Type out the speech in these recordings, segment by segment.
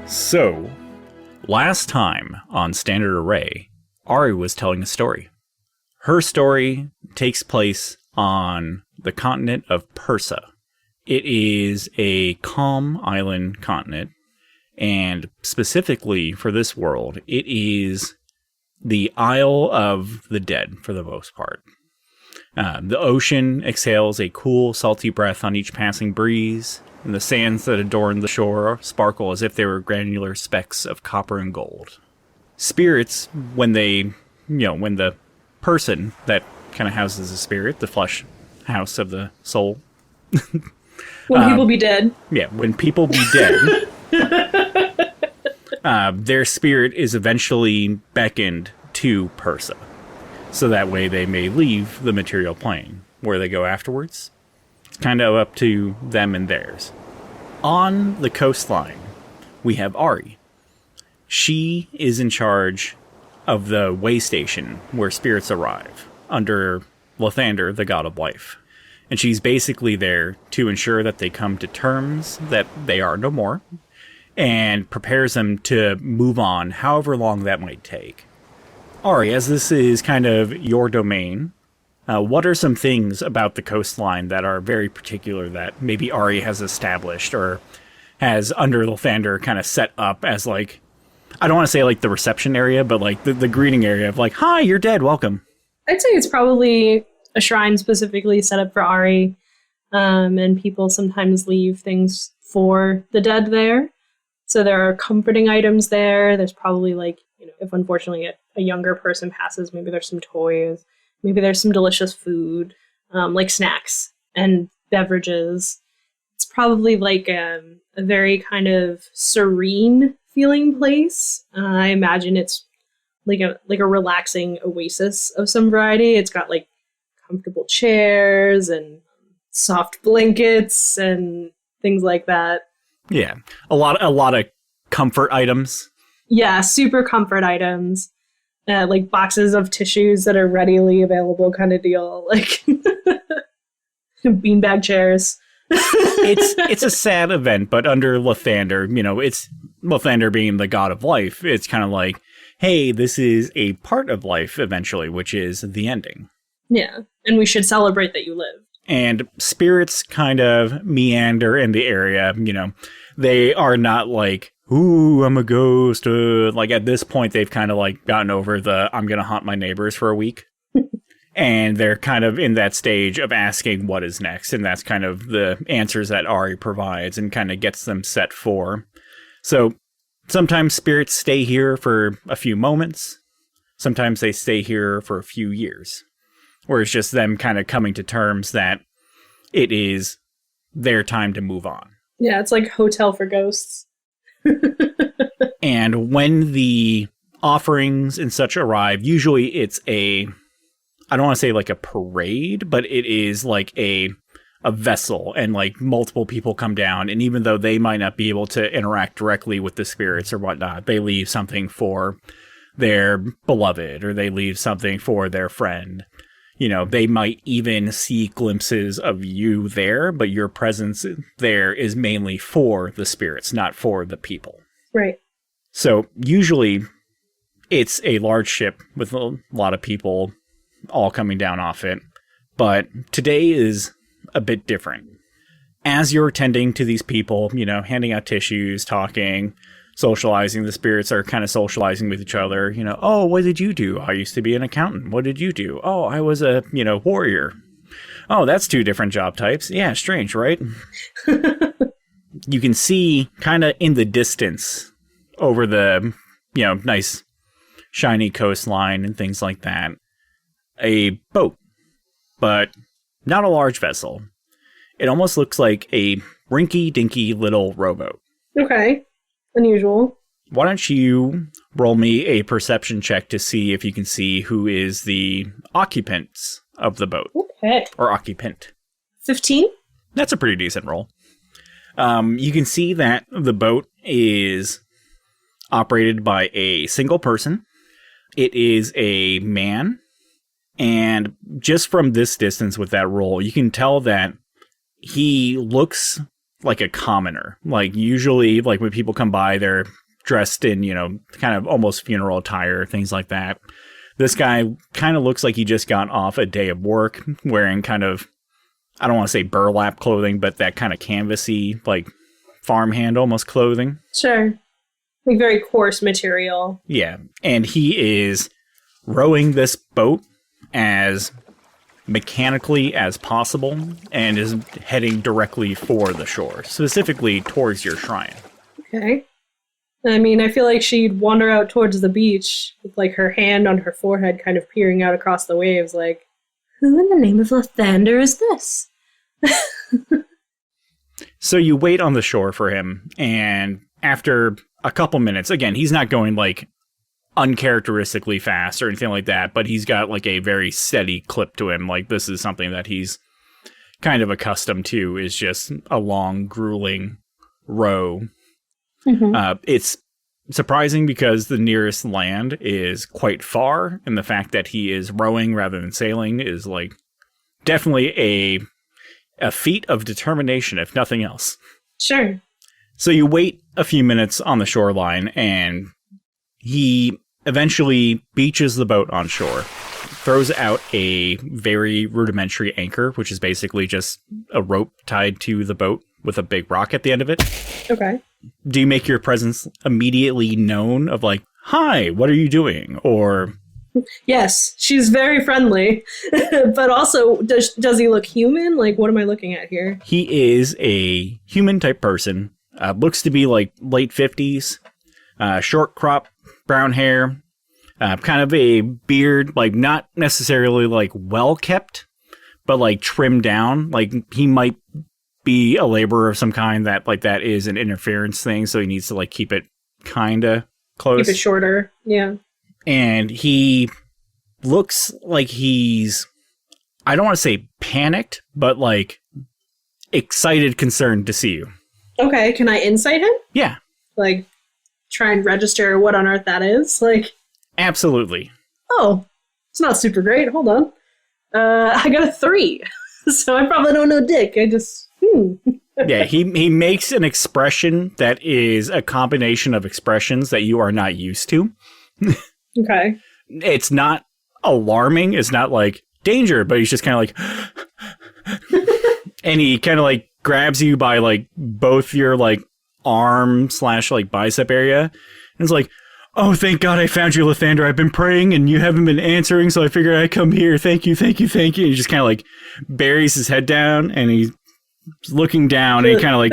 So, last time on Standard Array, Aerei was telling a story. Her story takes place on the continent of Persa. It is a calm island continent, and specifically for this world, it is the Isle of the Dead for the most part. The ocean exhales a cool, salty breath on each passing breeze, and the sands that adorn the shore sparkle as if they were granular specks of copper and gold. Spirits, when the person that kind of houses the spirit, the flesh house of the soul. When people be dead. Yeah, when people be dead, their spirit is eventually beckoned to Persa. So that way they may leave the material plane. Where they go afterwards, it's kind of up to them and theirs. On the coastline, we have Aerei. She is in charge of the way station where spirits arrive, under Lathander, the god of life. And she's basically there to ensure that they come to terms that they are no more, and prepares them to move on however long that might take. Aerei, as this is kind of your domain, what are some things about the coastline that are very particular that maybe Aerei has established or has under Lathander kind of set up as like, I don't want to say like the reception area, but like the greeting area of like, hi, you're dead, welcome. I'd say it's probably a shrine specifically set up for Aerei, and people sometimes leave things for the dead there. So there are comforting items there. There's probably like, if unfortunately a younger person passes, maybe there's some toys, maybe there's some delicious food, like snacks and beverages. It's probably like a very kind of serene feeling place. I imagine it's like a relaxing oasis of some variety. It's got like comfortable chairs and soft blankets and things like that. Yeah, a lot of comfort items. Yeah, super comfort items. Like boxes of tissues that are readily available kind of deal. Like beanbag chairs. It's a sad event, but under Lathander, it's Lathander being the god of life. It's kind of like, hey, this is a part of life eventually, which is the ending. Yeah, and we should celebrate that you live. And spirits kind of meander in the area, They are not like, ooh, I'm a ghost. Like at this point, they've kind of like gotten over the, I'm going to haunt my neighbors for a week. And they're kind of in that stage of asking what is next. And that's kind of the answers that Aerei provides and kind of gets them set for. So sometimes spirits stay here for a few moments. Sometimes they stay here for a few years. Or it's just them kind of coming to terms that it is their time to move on. Yeah, it's like hotel for ghosts. And when the offerings and such arrive, usually it's I don't want to say like a parade, but it is like a vessel, and like multiple people come down, and even though they might not be able to interact directly with the spirits or whatnot, they leave something for their beloved, or they leave something for their friend. They might even see glimpses of you there, but your presence there is mainly for the spirits, not for the people. Right. So usually it's a large ship with a lot of people all coming down off it. But today is a bit different. As you're tending to these people, handing out tissues, talking, socializing, the spirits are kind of socializing with each other. Oh, what did you do? I used to be an accountant. What did you do? Oh, I was a, warrior. Oh, that's two different job types. Yeah, strange, right? You can see kind of in the distance over the, nice shiny coastline and things like that, a boat, but not a large vessel. It almost looks like a rinky-dinky little rowboat. Okay. Unusual. Why don't you roll me a perception check to see if you can see who is the occupants of the boat. Okay. Or occupant. 15? That's a pretty decent roll. You can see that the boat is operated by a single person. It is a man. And just from this distance with that roll, you can tell that he looks like a commoner. Like usually, like when people come by, they're dressed in, kind of almost funeral attire, things like that. This guy kind of looks like he just got off a day of work, wearing kind of, I don't want to say burlap clothing, but that kind of canvasy, like farmhand almost clothing. Sure. Like very coarse material. Yeah. And he is rowing this boat as mechanically as possible and is heading directly for the shore, specifically towards your shrine. Okay. I mean, I feel like she'd wander out towards the beach with, like, her hand on her forehead kind of peering out across the waves, like, who in the name of Lathander is this? So you wait on the shore for him, and after a couple minutes, again, he's not going, like, uncharacteristically fast or anything like that, but he's got, like, a very steady clip to him. Like, this is something that he's kind of accustomed to, is just a long, grueling row. Mm-hmm. It's surprising because the nearest land is quite far, and the fact that he is rowing rather than sailing is like definitely a feat of determination, if nothing else. Sure. So you wait a few minutes on the shoreline, and he eventually beaches the boat on shore, throws out a very rudimentary anchor, which is basically just a rope tied to the boat with a big rock at the end of it. Okay. Do you make your presence immediately known of like, hi, what are you doing? Or... Yes, she's very friendly. But also, does he look human? Like, what am I looking at here? He is a human type person. Looks to be like late 50s. Short crop, brown hair. Kind of a beard, like not necessarily like well kept, but like trimmed down. Like he might be a laborer of some kind that is an interference thing, so he needs to like keep it kind of close. Keep it shorter, yeah. And he looks like he's, I don't want to say panicked, but like excited, concerned to see you. Okay, can I insight him? Yeah. Like try and register what on earth that is? Like, absolutely. Oh, it's not super great. Hold on. I got a 3. So I probably don't know dick. I just, Yeah, he makes an expression that is a combination of expressions that you are not used to. Okay. It's not alarming. It's not like danger, but he's just kind of like, and he kind of like grabs you by like both your like arm / like bicep area. And it's like, oh, thank God I found you, Lathander. I've been praying and you haven't been answering, so I figured I'd come here. Thank you, thank you, thank you. And he just kind of like buries his head down and he's looking down and he kind of like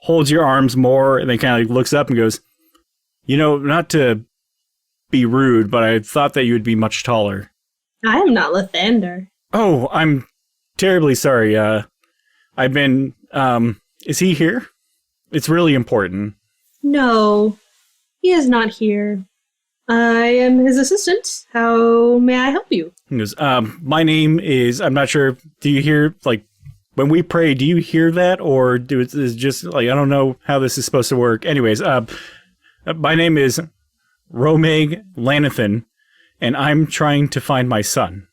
holds your arms more and then kind of like looks up and goes, not to be rude, but I thought that you would be much taller. I am not Lathander. Oh, I'm terribly sorry. I've been, is he here? It's really important. No. He is not here. I am his assistant. How may I help you? He goes, my name is, I'm not sure, do you hear, like, when we pray, do you hear that? Or is it just, like, I don't know how this is supposed to work. Anyways, my name is Romeg Lanathan, and I'm trying to find my son.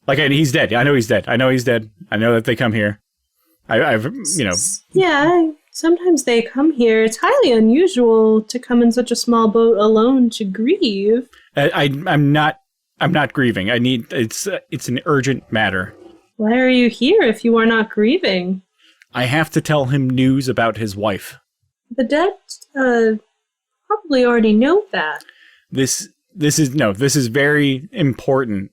Like, he's dead. I know he's dead. I know that they come here. I've. Yeah, sometimes they come here. It's highly unusual to come in such a small boat alone to grieve. I'm not grieving. It's an urgent matter. Why are you here if you are not grieving? I have to tell him news about his wife. The dead, probably already know that. This is very important.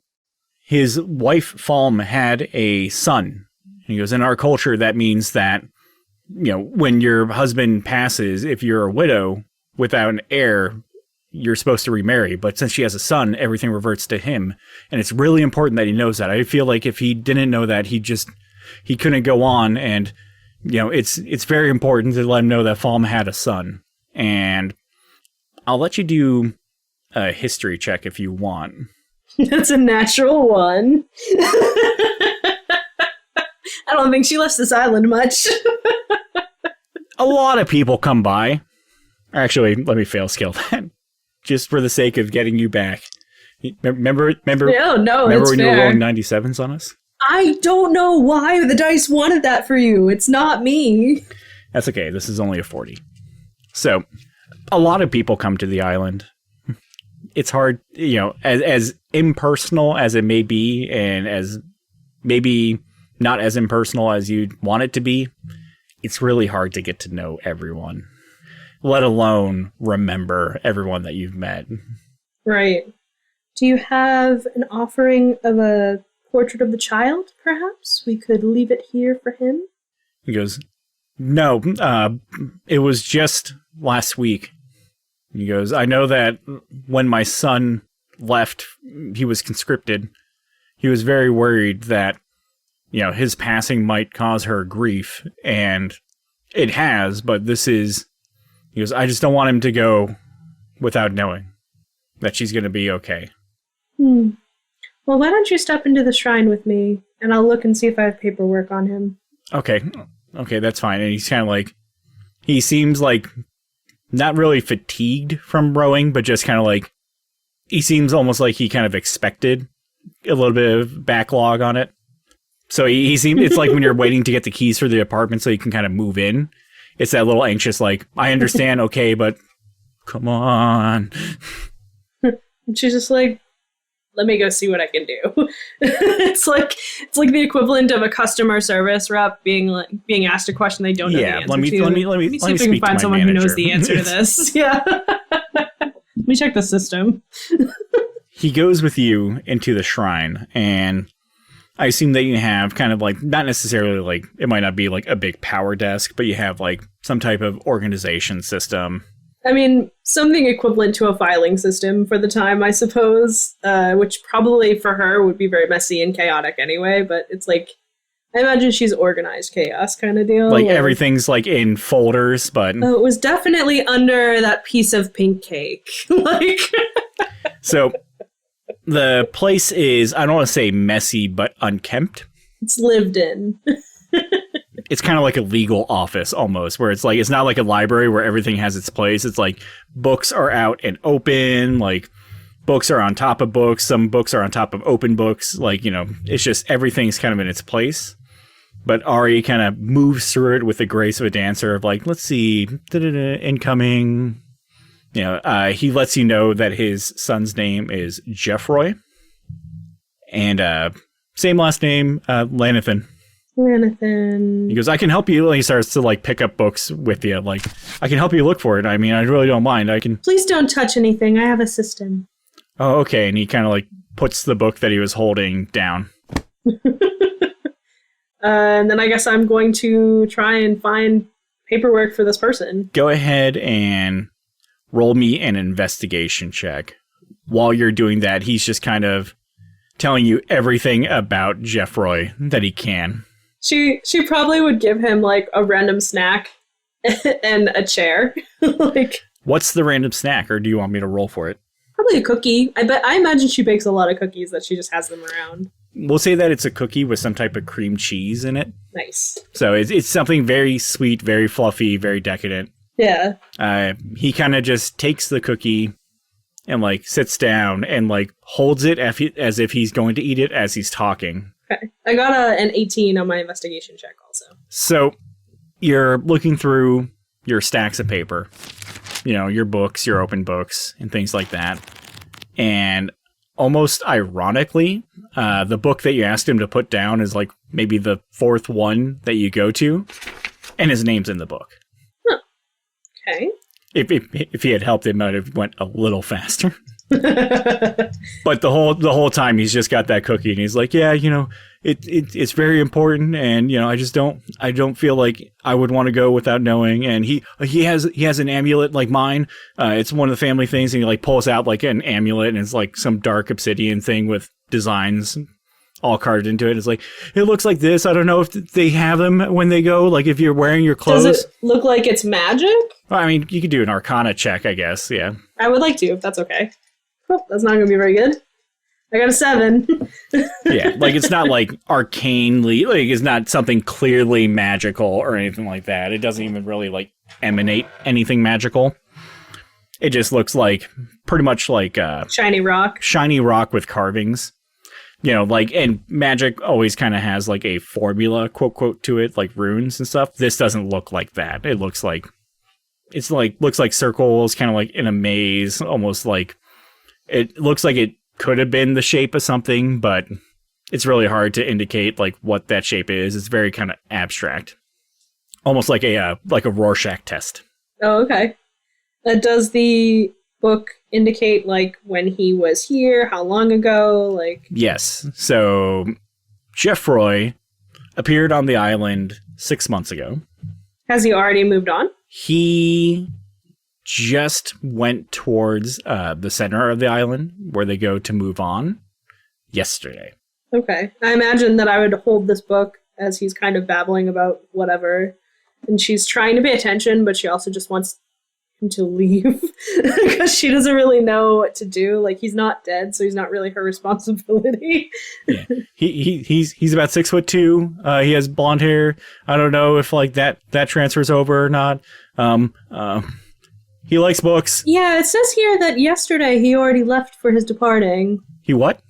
His wife, Falm, had a son. He goes, in our culture, that means that, when your husband passes, if you're a widow without an heir, you're supposed to remarry. But since she has a son, everything reverts to him. And it's really important that he knows that. I feel like if he didn't know that, he couldn't go on. And, it's very important to let him know that Falm had a son. And I'll let you do a history check if you want. That's a natural 1. I don't think she left this island much. A lot of people come by. Actually, let me fail skill that. Just for the sake of getting you back. Remember No, when it's you were rolling 97s on us? I don't know why the dice wanted that for you. It's not me. That's okay. This is only a 40. So, a lot of people come to the island. It's hard, as impersonal as it may be, and as maybe not as impersonal as you'd want it to be, it's really hard to get to know everyone, let alone remember everyone that you've met. Right. Do you have an offering of a portrait of the child, perhaps? We could leave it here for him? He goes, no, it was just last week. He goes, I know that when my son left, he was conscripted. He was very worried that, his passing might cause her grief, and it has, but he goes, I just don't want him to go without knowing that she's going to be okay. Well, why don't you step into the shrine with me, and I'll look and see if I have paperwork on him. Okay, that's fine. And he's kind of like, he seems like not really fatigued from rowing, but just kind of like, he seems almost like he kind of expected a little bit of backlog on it. So he seemed, it's like when you're waiting to get the keys for the apartment so you can kind of move in. It's that little anxious, like, I understand, okay, but come on. And she's just like, let me go see what I can do. It's like the equivalent of a customer service rep being asked a question they don't know the answer to. Let me see if we can find someone who knows the answer to this. Yeah. Let me check the system. He goes with you into the shrine, and I assume that you have kind of like, not necessarily like, it might not be like a big power desk, but you have like some type of organization system. I mean, something equivalent to a filing system for the time, I suppose, which probably for her would be very messy and chaotic anyway, but it's like, I imagine she's organized chaos kind of deal. Like everything's like in folders, but... Oh, it was definitely under that piece of pink cake. So, the place is, I don't want to say messy, but unkempt. It's lived in. It's kind of like a legal office almost, where it's like, it's not like a library where everything has its place. It's like books are out and open, like books are on top of books. Some books are on top of open books. Like, it's just everything's kind of in its place. But Aerei kind of moves through it with the grace of a dancer of like, let's see, incoming. He lets you know that his son's name is Jeffroy. And same last name, Lanathan. He goes, I can help you. He starts to like pick up books with you. Like, I can help you look for it. I mean, I really don't mind. I can. Please don't touch anything. I have a system. Oh, okay. And he kind of like puts the book that he was holding down. And then I guess I'm going to try and find paperwork for this person. Go ahead and roll me an investigation check. While you're doing that, he's just kind of telling you everything about Jeffroy that he can. She probably would give him like a random snack and a chair. Like, what's the random snack, or do you want me to roll for it? Probably a cookie. I imagine she bakes a lot of cookies that she just has them around. We'll say that it's a cookie with some type of cream cheese in it. Nice. So it's something very sweet, very fluffy, very decadent. Yeah. He kind of just takes the cookie and like sits down and like holds it as if he's going to eat it as he's talking. Okay. I got an 18 on my investigation check also. So you're looking through your stacks of paper, your books, your open books, and things like that. And almost ironically, the book that you asked him to put down is like maybe the fourth one that you go to, and his name's in the book. Huh. Okay. If he had helped, it might have went a little faster. But the whole time he's just got that cookie, and he's like, yeah, it's very important, and I don't feel like I would want to go without knowing. And he has an amulet like mine. It's one of the family things, and he like pulls out like an amulet, and it's like some dark obsidian thing with designs all carved into it. It's like, it looks like this. I don't know if they have them when they go, like if you're wearing your clothes. Does it look like it's magic? Well, I mean, you could do an Arcana check, I guess. Yeah. I would like to, if that's okay. Oh, that's not going to be very good. I got a 7. Yeah, like it's not like arcanely, like it's not something clearly magical or anything like that. It doesn't even really like emanate anything magical. It just looks like pretty much like shiny rock. Shiny rock with carvings. You know, like, and magic always kind of has like a formula, quote, to it, like runes and stuff. This doesn't look like that. It looks like, looks like circles, kind of like in a maze, almost like, it looks like it could have been the shape of something, but it's really hard to indicate like what that shape is. It's very kind of abstract. Almost like a Rorschach test. Oh, okay. Does the book indicate like when he was here, how long ago, like? Yes. So Geoffroy appeared on the island 6 months ago. Has he already moved on? He just went towards the center of the island where they go to move on yesterday. Okay. I imagine that I would hold this book as he's kind of babbling about whatever, and she's trying to pay attention, but she also just wants him to leave because she doesn't really know what to do. Like, he's not dead, so he's not really her responsibility. Yeah, he's about 6'2". He has blonde hair. I don't know if like that transfers over or not. He likes books. Yeah, it says here that yesterday he already left for his departing. He what?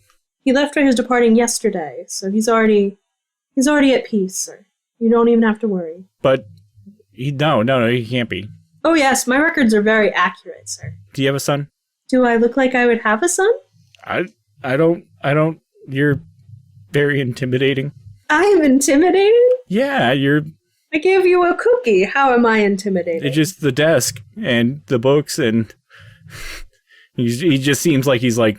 He left for his departing yesterday, so he's already at peace, sir. You don't even have to worry. But no, he can't be. Oh yes, my records are very accurate, sir. Do you have a son? Do I look like I would have a son? I don't. You're very intimidating. I am intimidating? Yeah, you're. I gave you a cookie. How am I intimidating? It's just the desk and the books, and he just seems like he's like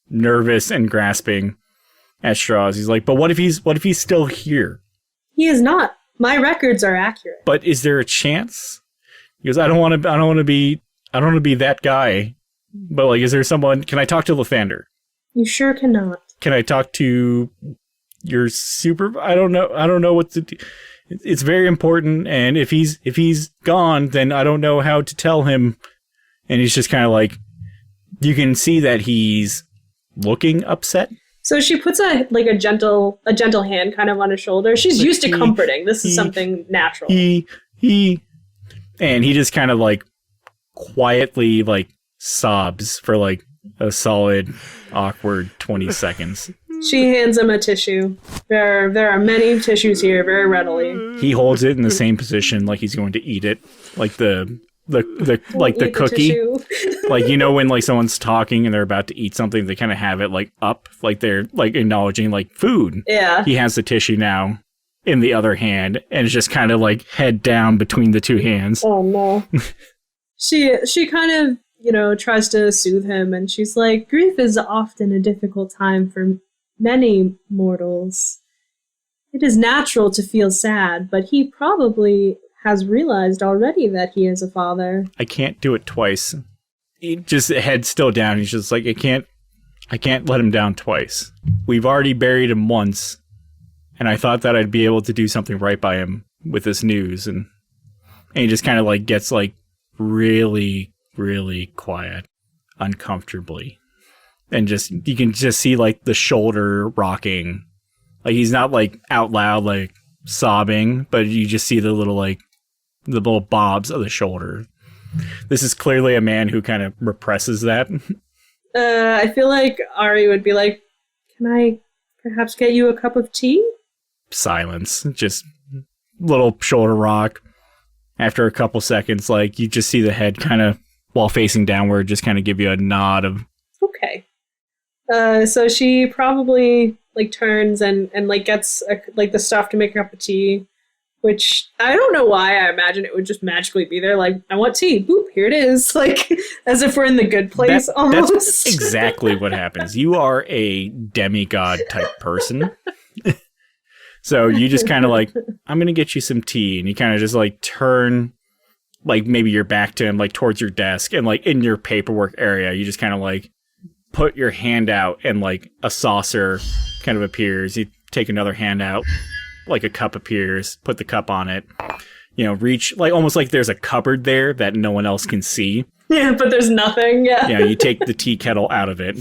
nervous and grasping at straws. He's like, but what if he's still here? He is not. My records are accurate. But is there a chance? Because I don't want to be that guy. But like, is there someone? Can I talk to Lathander? You sure cannot. Can I talk to your super? I don't know what to do. It's very important, and if he's gone, then I don't know how to tell him. And he's just kind of like, you can see that he's looking upset. So she puts a gentle hand kind of on his shoulder. She's used to comforting. This is something natural. And he just kind of like quietly like sobs for like a solid awkward 20 seconds. She hands him a tissue. There are many tissues here, very readily. He holds it in the same position, like he's going to eat it, like the cookie. Like, you know, when like someone's talking and they're about to eat something, they kind of have it like up, like they're like acknowledging like food. Yeah. He has the tissue now in the other hand, and it's just kind of like head down between the two hands. Oh no. She kind of, tries to soothe him, and she's like, grief is often a difficult time for many mortals. It is natural to feel sad, but he probably has realized already that he is a father. I can't do it twice. He just head still down. He's just like, I can't let him down twice. We've already buried him once, and I thought that I'd be able to do something right by him with this news, and he just kind of like gets like really, really quiet, uncomfortably. And just, you can just see like the shoulder rocking. Like, he's not like out loud, like sobbing, but you just see the little bobs of the shoulder. This is clearly a man who kind of represses that. I feel like Aerei would be like, can I perhaps get you a cup of tea? Silence. Just little shoulder rock. After a couple seconds, like, you just see the head kind of, while facing downward, just kind of give you a nod of... Okay. So she probably like turns and like gets like the stuff to make a cup of tea, which I don't know why. I imagine it would just magically be there. Like, I want tea. Boop, here it is. Like, as if we're in the good place. Almost. That's exactly what happens. You are a demigod type person. So you just kind of like, I'm going to get you some tea. And you kind of just like turn, like maybe your back to him, like towards your desk, and like in your paperwork area, you just kind of like put your hand out, and like a saucer kind of appears. You take another hand out, like a cup appears, put the cup on it, reach, like almost like there's a cupboard there that no one else can see. Yeah, but there's nothing. Yeah. Yeah, you take the tea kettle out of it.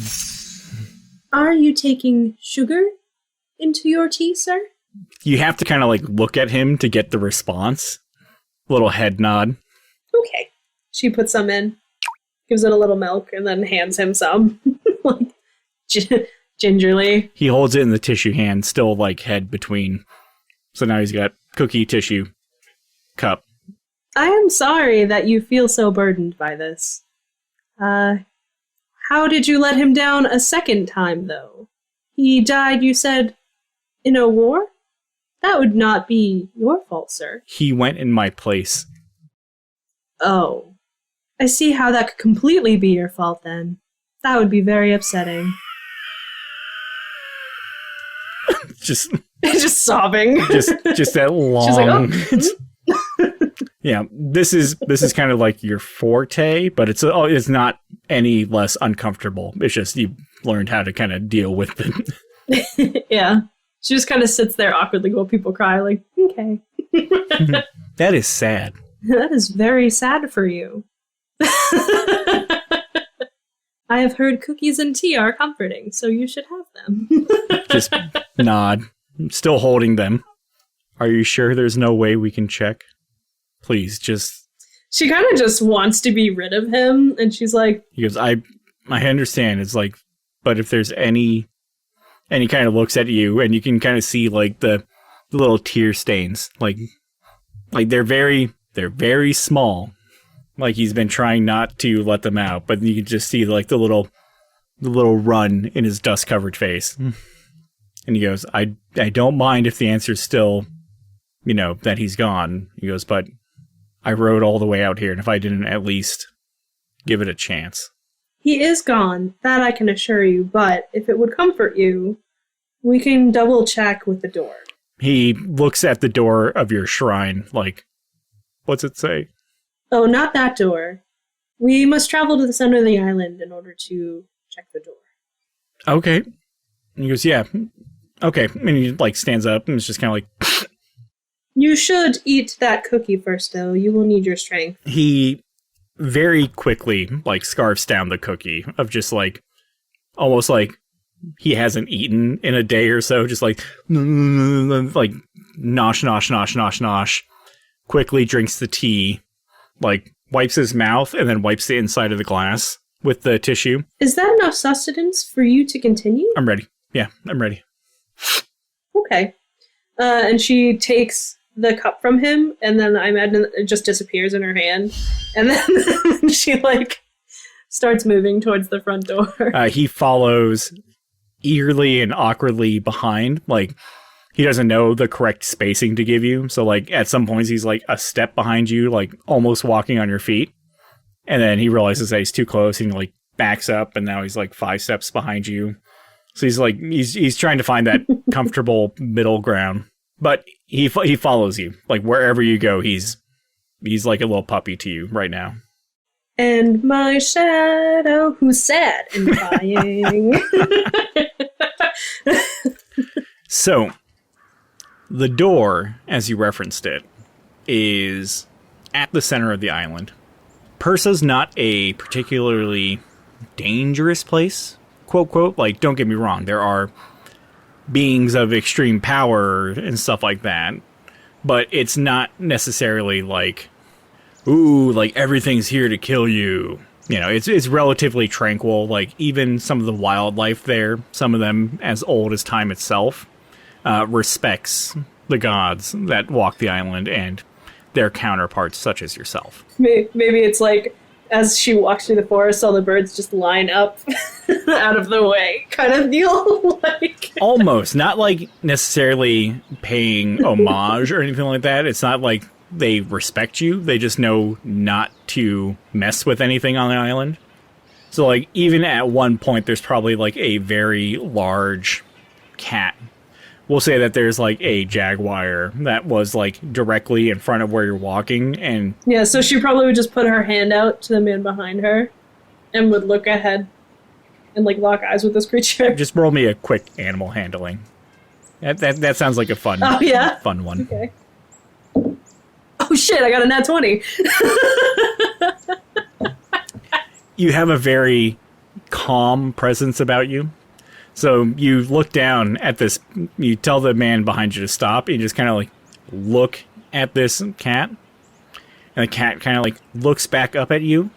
Are you taking sugar into your tea, sir? You have to kind of like look at him to get the response. Little head nod. Okay. She puts some in, gives it a little milk, and then hands him some. Like, gingerly. He holds it in the tissue hand, still like head between. So now he's got cookie, tissue, cup. I am sorry that you feel so burdened by this. How did you let him down a second time, though? He died, you said, in a war? That would not be your fault, sir. He went in my place. Oh. I see how that could completely be your fault, then. That would be very upsetting. Just sobbing. just that long. She's like, oh. Yeah, this is kind of like your forte, but it's not any less uncomfortable. It's just you learned how to kind of deal with it. Yeah. She just kind of sits there awkwardly while people cry, like, okay. That is sad. That is very sad for you. I have heard cookies and tea are comforting, so you should have them. Just nod. Still holding them. Are you sure there's no way we can check? Please, just... She kind of just wants to be rid of him, and she's like... He goes, I understand. It's like, but if there's any... And he kind of looks at you, and you can kind of see, like, the little tear stains. Like they're very small. Like, he's been trying not to let them out, but you can just see, like, the little run in his dust-covered face. And he goes, I don't mind if the answer's still, that he's gone. He goes, but I rode all the way out here, and if I didn't at least give it a chance. He is gone, that I can assure you, but if it would comfort you, we can double-check with the door. He looks at the door of your shrine, like, what's it say? Oh, not that door. We must travel to the center of the island in order to check the door. Okay. And he goes, yeah. Okay. And he, like, stands up and it's just kind of like... You should eat that cookie first, though. You will need your strength. He very quickly, like, scarfs down the cookie of just, like, almost like he hasn't eaten in a day or so. Just, like, nosh, nosh, nosh, nosh, nosh. Quickly drinks the tea. Like, wipes his mouth and then wipes the inside of the glass with the tissue. Is that enough sustenance for you to continue? I'm ready. Yeah, I'm ready. Okay. And she takes the cup from him, and then I imagine it just disappears in her hand. And then she, like, starts moving towards the front door. He follows eagerly and awkwardly behind, like... He doesn't know the correct spacing to give you. So, like, at some points, he's, like, a step behind you, like, almost walking on your feet. And then he realizes that he's too close and, like, backs up. And now he's, like, 5 steps behind you. So he's, like, he's trying to find that comfortable middle ground. But he follows you. Like, wherever you go, he's like a little puppy to you right now. And my shadow, who's sad and crying. So... The door, as you referenced it, is at the center of the island. Persa's not a particularly dangerous place, quote, quote. Like, don't get me wrong, there are beings of extreme power and stuff like that. But it's not necessarily like, ooh, like, everything's here to kill you. It's relatively tranquil. Like, even some of the wildlife there, some of them as old as time itself, respects the gods that walk the island and their counterparts such as yourself. Maybe it's like, as she walks through the forest, all the birds just line up out of the way kind of deal. Like Almost. Not like necessarily paying homage or anything like that. It's not like they respect you. They just know not to mess with anything on the island. So, like, even at one point, there's probably, like, a very large cat. We'll say that there's, like, a jaguar that was, like, directly in front of where you're walking, and... Yeah, so she probably would just put her hand out to the man behind her and would look ahead and, like, lock eyes with this creature. Just roll me a quick animal handling. That sounds like a fun, fun one. Okay. Oh, shit, I got a nat 20. You have a very calm presence about you. So you look down at this, you tell the man behind you to stop, and you just kind of, like, look at this cat. And the cat kind of, like, looks back up at you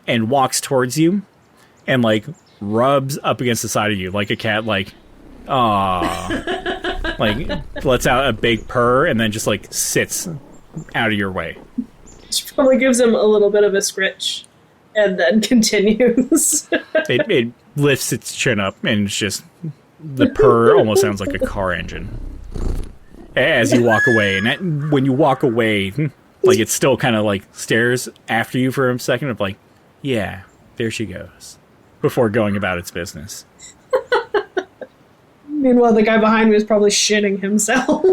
and walks towards you and, like, rubs up against the side of you like a cat, like, ah, like lets out a big purr and then just like sits out of your way. She probably gives him a little bit of a scritch and then continues. It lifts its chin up and it's just, the purr almost sounds like a car engine as you walk away. And when you walk away, like it still kind of like stares after you for a second of like, yeah, there she goes, before going about its business. Meanwhile, the guy behind me is probably shitting himself.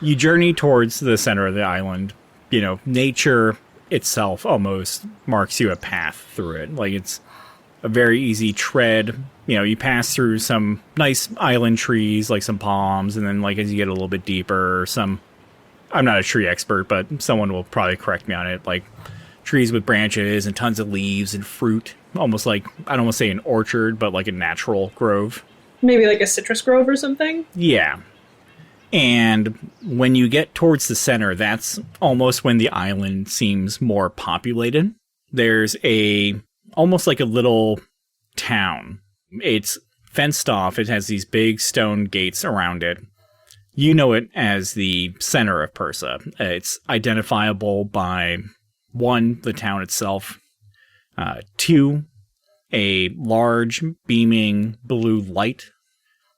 You journey towards the center of the island. You know, nature itself almost marks you a path through it. Like, it's a very easy tread. You know, you pass through some nice island trees, like some palms, and then, like, as you get a little bit deeper, I'm not a tree expert, but someone will probably correct me on it, like trees with branches and tons of leaves and fruit. Almost like, I don't want to say an orchard, but like a natural grove. Maybe like a citrus grove or something? Yeah. And when you get towards the center, that's almost when the island seems more populated. There's almost like a little town. It's fenced off. It has these big stone gates around it. You know it as the center of Persa. It's identifiable by, 1, the town itself. 2, a large beaming blue light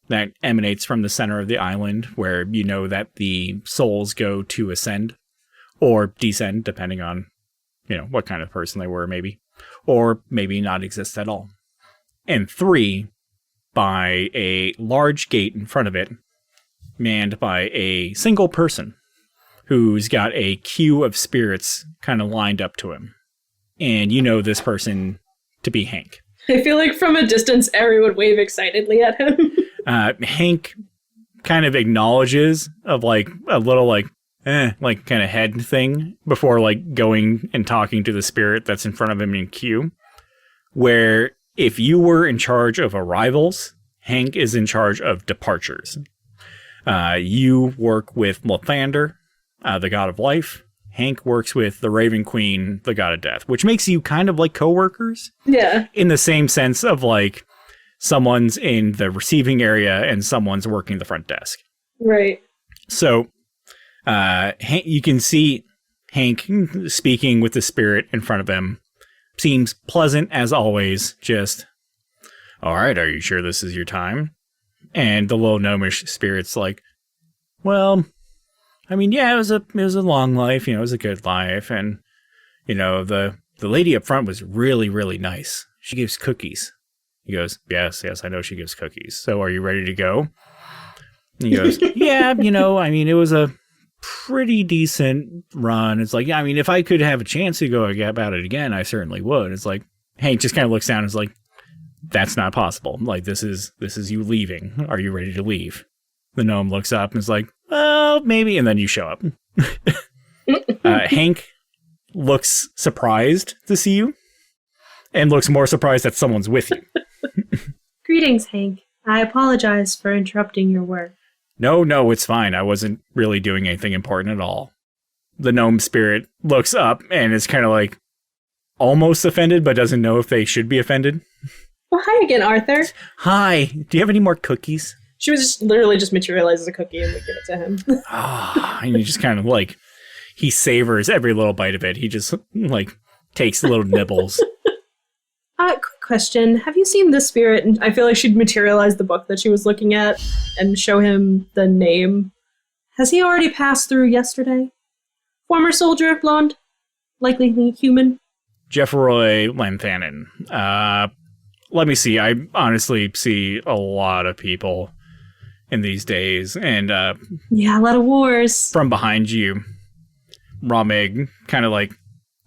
that emanates from the center of the island, where you know that the souls go to ascend or descend, depending on, you know, what kind of person they were, maybe, or maybe not exist at all. And 3, by a large gate in front of it, manned by a single person who's got a queue of spirits kind of lined up to him. And you know this person to be Hank. I feel like from a distance, Aerei would wave excitedly at him. Hank kind of acknowledges of like a little like kind of head thing before like going and talking to the spirit that's in front of him in queue. Where if you were in charge of arrivals, Hank is in charge of departures. You work with Lathander, the god of life. Hank works with the Raven Queen, the god of death, which makes you kind of like co-workers. Yeah. In the same sense of like someone's in the receiving area and someone's working the front desk. Right. So you can see Hank speaking with the spirit in front of him. Seems pleasant as always. Just, all right, are you sure this is your time? And the little gnomish spirit's like, well, I mean, yeah, it was a long life, you know, it was a good life. And, you know, the lady up front was really, really nice. She gives cookies. He goes, yes, I know she gives cookies. So are you ready to go? And he goes, yeah, you know, I mean, it was a pretty decent run. It's like, yeah, I mean, if I could have a chance to go about it again, I certainly would. It's like, Hank just kind of looks down and is like, that's not possible. Like, this is you leaving. Are you ready to leave? The gnome looks up and is like, well, maybe. And then you show up. Hank looks surprised to see you and looks more surprised that someone's with you. Greetings, Hank. I apologize for interrupting your work. No, it's fine. I wasn't really doing anything important at all. The gnome spirit looks up and is kind of like almost offended, but doesn't know if they should be offended. Well, hi again, Arthur. Hi. Do you have any more cookies? She was just literally just materializes a cookie and we give it to him. And he just kind of like, he savors every little bite of it. He just like takes the little nibbles. Quick question. Have you seen this spirit? And I feel like she'd materialize the book that she was looking at and show him the name. Has he already passed through yesterday? Former soldier, blonde, likely human. Jeffroy Lanthanen. Let me see. I honestly see a lot of people in these days. And yeah, a lot of wars. From behind you, Ramig kind of like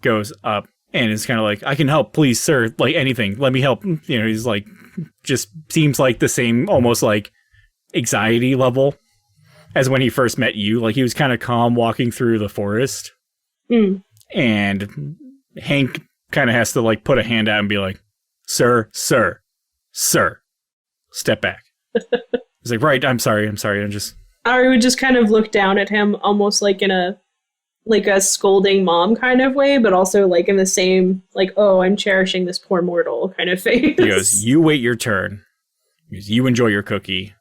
goes up and is kind of like, I can help, please, sir. Like anything. Let me help. You know, he's like, just seems like the same, almost like anxiety level as when he first met you. Like he was kind of calm walking through the forest. Mm. And Hank kind of has to like put a hand out and be like, Sir, step back. He's like, right, I'm sorry. I'm just... Ari would just kind of look down at him, almost like in a like a scolding mom kind of way, but also like in the same, like, oh, I'm cherishing this poor mortal kind of face. He goes, you wait your turn. He goes, you enjoy your cookie.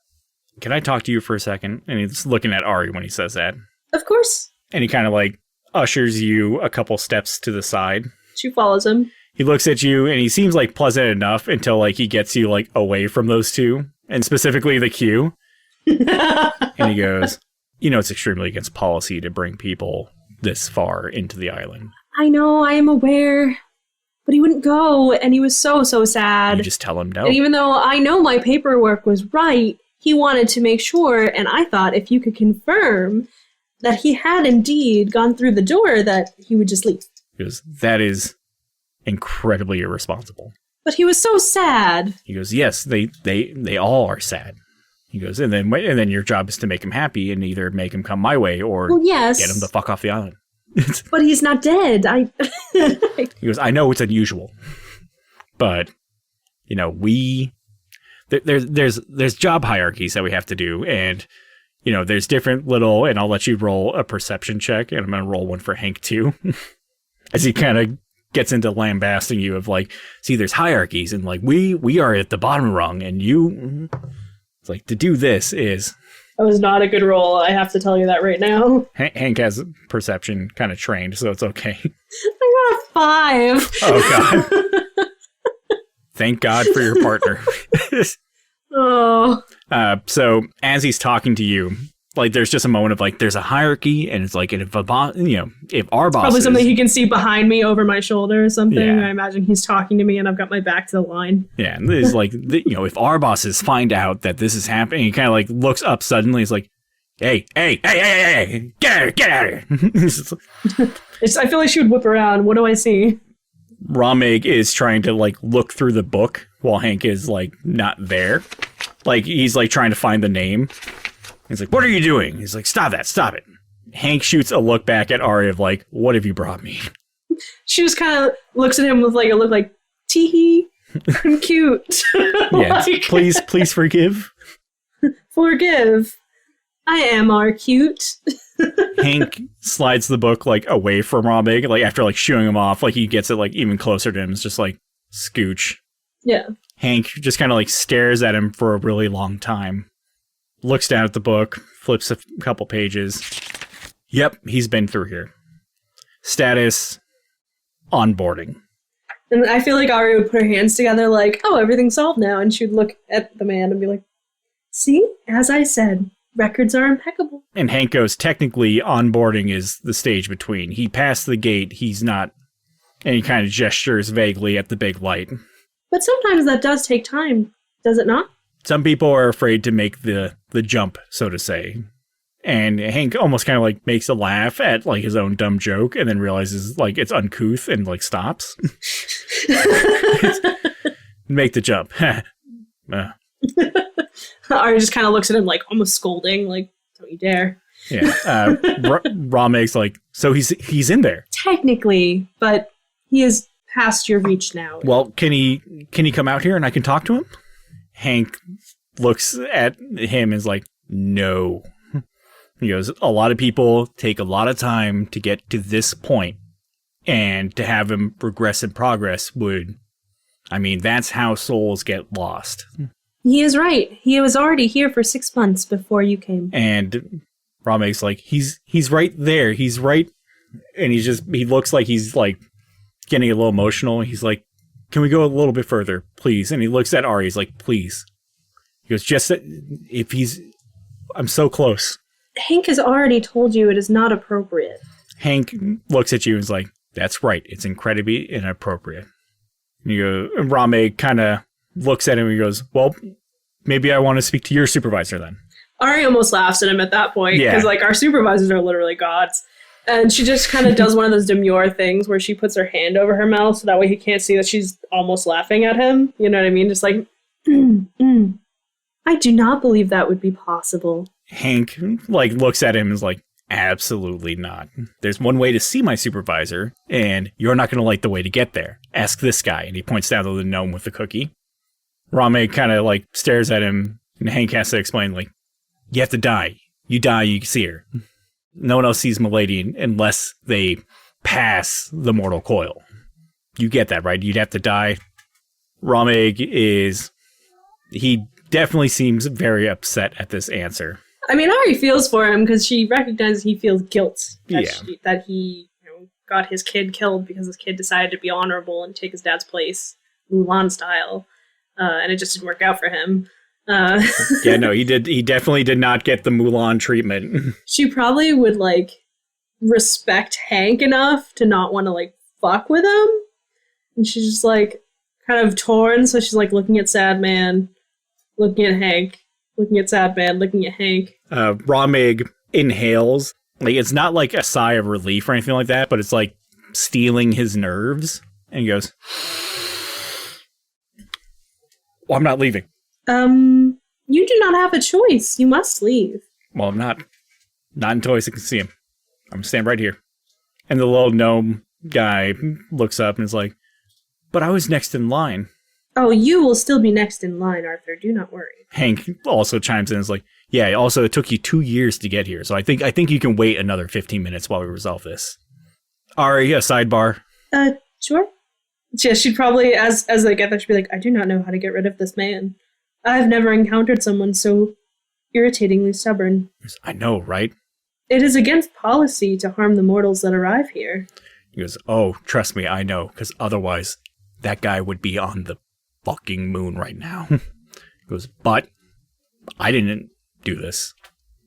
Can I talk to you for a second? And he's looking at Aerei when he says that. Of course. And he kind of like ushers you a couple steps to the side. She follows him. He looks at you and he seems like pleasant enough until like he gets you like away from those two, and specifically the queue. And he goes, you know, it's extremely against policy to bring people this far into the island. I know, I am aware. But he wouldn't go, and he was so sad. You just tell him no. And even though I know my paperwork was right, he wanted to make sure, and I thought if you could confirm that he had indeed gone through the door, that he would just leave. He goes, that is incredibly irresponsible. But he was so sad. He goes, yes, they all are sad. He goes, and then your job is to make him happy and either make him come my way or yes. Get him the fuck off the island. But he's not dead. He goes, I know it's unusual, but you know, there's job hierarchies that we have to do, and you know, there's different little, and I'll let you roll a perception check, and I'm gonna roll one for Hank too, as he kind of gets into lambasting you of like, see, there's hierarchies, and like we are at the bottom rung, and you, it's like to do this is. That was not a good roll. I have to tell you that right now. Hank has perception kind of trained, so it's okay. I got a 5. Oh, God. Thank God for your partner. Oh. So as he's talking to you, like there's just a moment of like, there's a hierarchy, and it's like, if our boss probably something he can see behind me over my shoulder or something. Yeah. I imagine he's talking to me and I've got my back to the line. Yeah, and it's like, if our bosses find out that this is happening, he kind of like looks up suddenly. He's like, hey, get out of here. I feel like she would whip around. What do I see? Rameg is trying to like look through the book while Hank is like not there. Like he's like trying to find the name. He's like, what are you doing? He's like, stop it. Hank shoots a look back at Aerei of like, what have you brought me? She just kind of looks at him with like a look like, tee-hee, I'm cute. Yeah, like, please forgive. Forgive. I am our cute. Hank slides the book like away from Rameg, like after like shooing him off, like he gets it like even closer to him. It's just like, scooch. Yeah. Hank just kind of like stares at him for a really long time. Looks down at the book, flips a couple pages. Yep, he's been through here. Status, onboarding. And I feel like Aerei would put her hands together like, oh, everything's solved now. And she'd look at the man and be like, see, as I said, records are impeccable. And Hank goes, technically, onboarding is the stage between. He passed the gate, he's not... And he kind of gestures vaguely at the big light. But sometimes that does take time, does it not? Some people are afraid to make the jump, so to say. And Hank almost kind of like makes a laugh at like his own dumb joke and then realizes like it's uncouth and like stops. Make the jump. Aerei just kind of looks at him like almost scolding, like, don't you dare. Yeah. Rameg's like, so he's in there. Technically, but he is past your reach now. Well, can he come out here and I can talk to him? Hank looks at him and is like, no. He goes, a lot of people take a lot of time to get to this point, and to have him regress in progress that's how souls get lost. He is right. He was already here for 6 months before you came. And Rameg's like, he's right there. He's right. And he looks like he's like getting a little emotional. He's like, can we go a little bit further, please? And he looks at Aerei. He's like, please. He goes, I'm so close. Hank has already told you it is not appropriate. Hank looks at you and is like, that's right. It's incredibly inappropriate. And Rameg kind of looks at him and he goes, well, maybe I want to speak to your supervisor then. Aerei almost laughs at him at that point because Yeah. like our supervisors are literally gods. And she just kind of does one of those demure things where she puts her hand over her mouth so that way he can't see that she's almost laughing at him. You know what I mean? Just like, I do not believe that would be possible. Hank like looks at him and is like, absolutely not. There's one way to see my supervisor, and you're not going to like the way to get there. Ask this guy. And he points down to the gnome with the cookie. Rameg kind of like stares at him, and Hank has to explain, like, you have to die. You die, you see her. no one else sees Milady unless they pass the mortal coil. You get that, right? You'd have to die. Ramig he definitely seems very upset at this answer. I mean, Ari feels for him because she recognizes he feels guilt that he got his kid killed because his kid decided to be honorable and take his dad's place, Mulan style, and it just didn't work out for him. Yeah, no, he did. He definitely did not get the Mulan treatment. She probably would respect Hank enough to not want to fuck with him, and she's just kind of torn. So she's looking at Sad Man, looking at Hank, looking at Sad Man, looking at Hank. Ramig inhales. It's not a sigh of relief or anything like that, but it's stealing his nerves. And he goes, well, I'm not leaving. You do not have a choice. You must leave. Well, I'm not. Not until I can see him. I'm gonna stand right here. And the little gnome guy looks up and is like, but I was next in line. Oh, you will still be next in line, Arthur. Do not worry. Hank also chimes in and is like, yeah, also it took you 2 years to get here, so I think you can wait another 15 minutes while we resolve this. Ari, a sidebar. Sure. Yeah, she'd probably, as they get there, she'd be like, I do not know how to get rid of this man. I've never encountered someone so irritatingly stubborn. I know, right? It is against policy to harm the mortals that arrive here. He goes, oh, trust me, I know, because otherwise that guy would be on the fucking moon right now. He goes, but I didn't do this.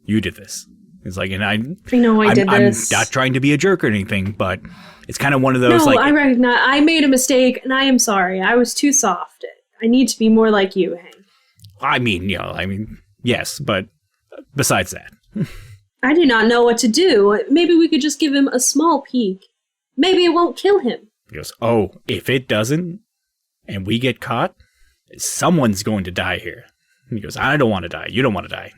You did this. He's like, and I know I did this. I'm not trying to be a jerk or anything, but it's kind of one of those. No, I recognize I made a mistake, and I am sorry. I was too soft. I need to be more like you, Hank. I mean, yes, but besides that, I do not know what to do. Maybe we could just give him a small peek. Maybe it won't kill him. He goes, oh, if it doesn't, and we get caught, someone's going to die here. And he goes, I don't want to die. You don't want to die.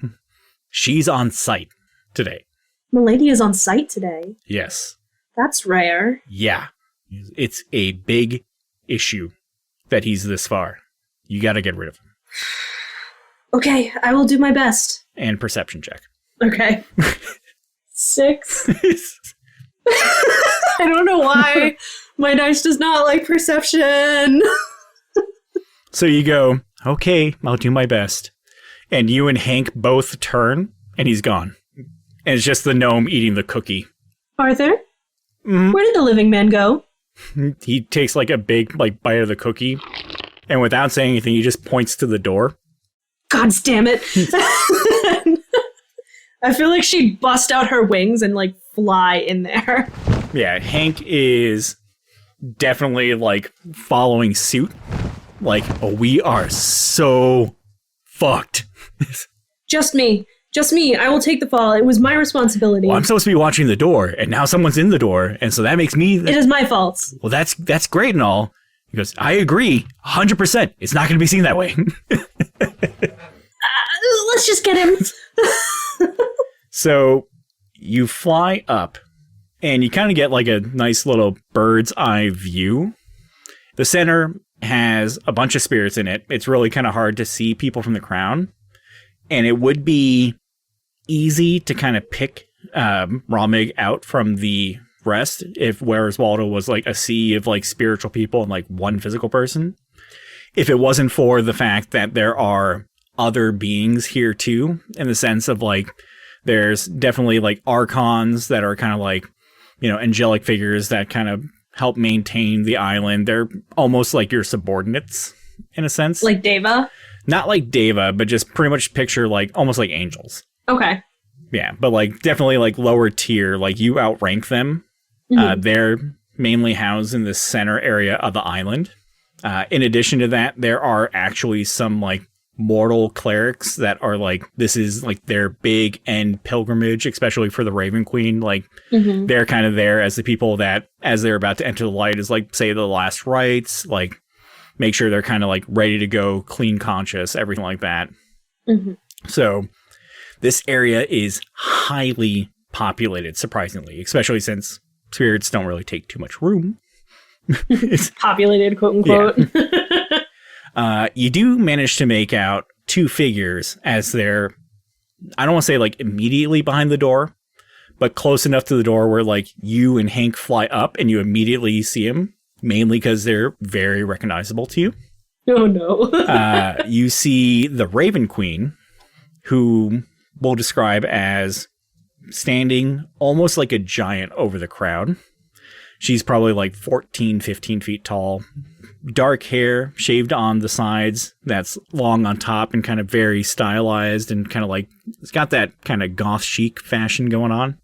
She's on site today. Milady is on site today? Yes. That's rare. Yeah. It's a big issue that he's this far. You got to get rid of him. Okay, I will do my best. And perception check. Okay. 6. I don't know why my dice does not like perception. So you go, okay, I'll do my best. And you and Hank both turn, and he's gone. And it's just the gnome eating the cookie. Arthur? Mm-hmm. Where did the living man go? He takes a big bite of the cookie, and without saying anything, he just points to the door. God damn it. I feel like she'd bust out her wings and fly in there. Yeah, Hank is definitely following suit. Oh, we are so fucked. Just me. I will take the fall. It was my responsibility. Well, I'm supposed to be watching the door, and now someone's in the door, and so that makes me... It is my fault. Well, that's great and all. He goes, I agree, 100%. It's not going to be seen that way. Let's just get him. So you fly up, and you kind of get a nice little bird's eye view. The center has a bunch of spirits in it. It's really kind of hard to see people from the crown. And it would be easy to kind of pick Ramig out from the rest if Where's Waldo was a sea of spiritual people and one physical person. If it wasn't for the fact that there are other beings here too, in the sense of there's definitely archons that are kind of angelic figures that kind of help maintain the island. They're almost your subordinates in a sense. Like Deva? Not like Deva, but just pretty much picture almost like angels. Okay. Yeah, but definitely lower tier. You outrank them. Mm-hmm. They're mainly housed in the center area of the island. In addition to that, there are actually some mortal clerics that are this is their big end pilgrimage, especially for the Raven Queen. Mm-hmm. They're kind of there as the people that, as they're about to enter the light, is say the last rites, make sure they're kind of ready to go, clean conscious, everything like that. Mm-hmm. So this area is highly populated, surprisingly, especially since spirits don't really take too much room. Populated, quote unquote. Yeah. You do manage to make out two figures as they're, I don't want to say immediately behind the door, but close enough to the door where like you and Hank fly up and you immediately see him, mainly because they're very recognizable to you. Oh no. You see the Raven Queen, who we'll describe as standing almost like a giant over the crowd. She's probably like 14, 15 feet tall. Dark hair, shaved on the sides, that's long on top and kind of very stylized and kind of like, it's got that kind of goth chic fashion going on.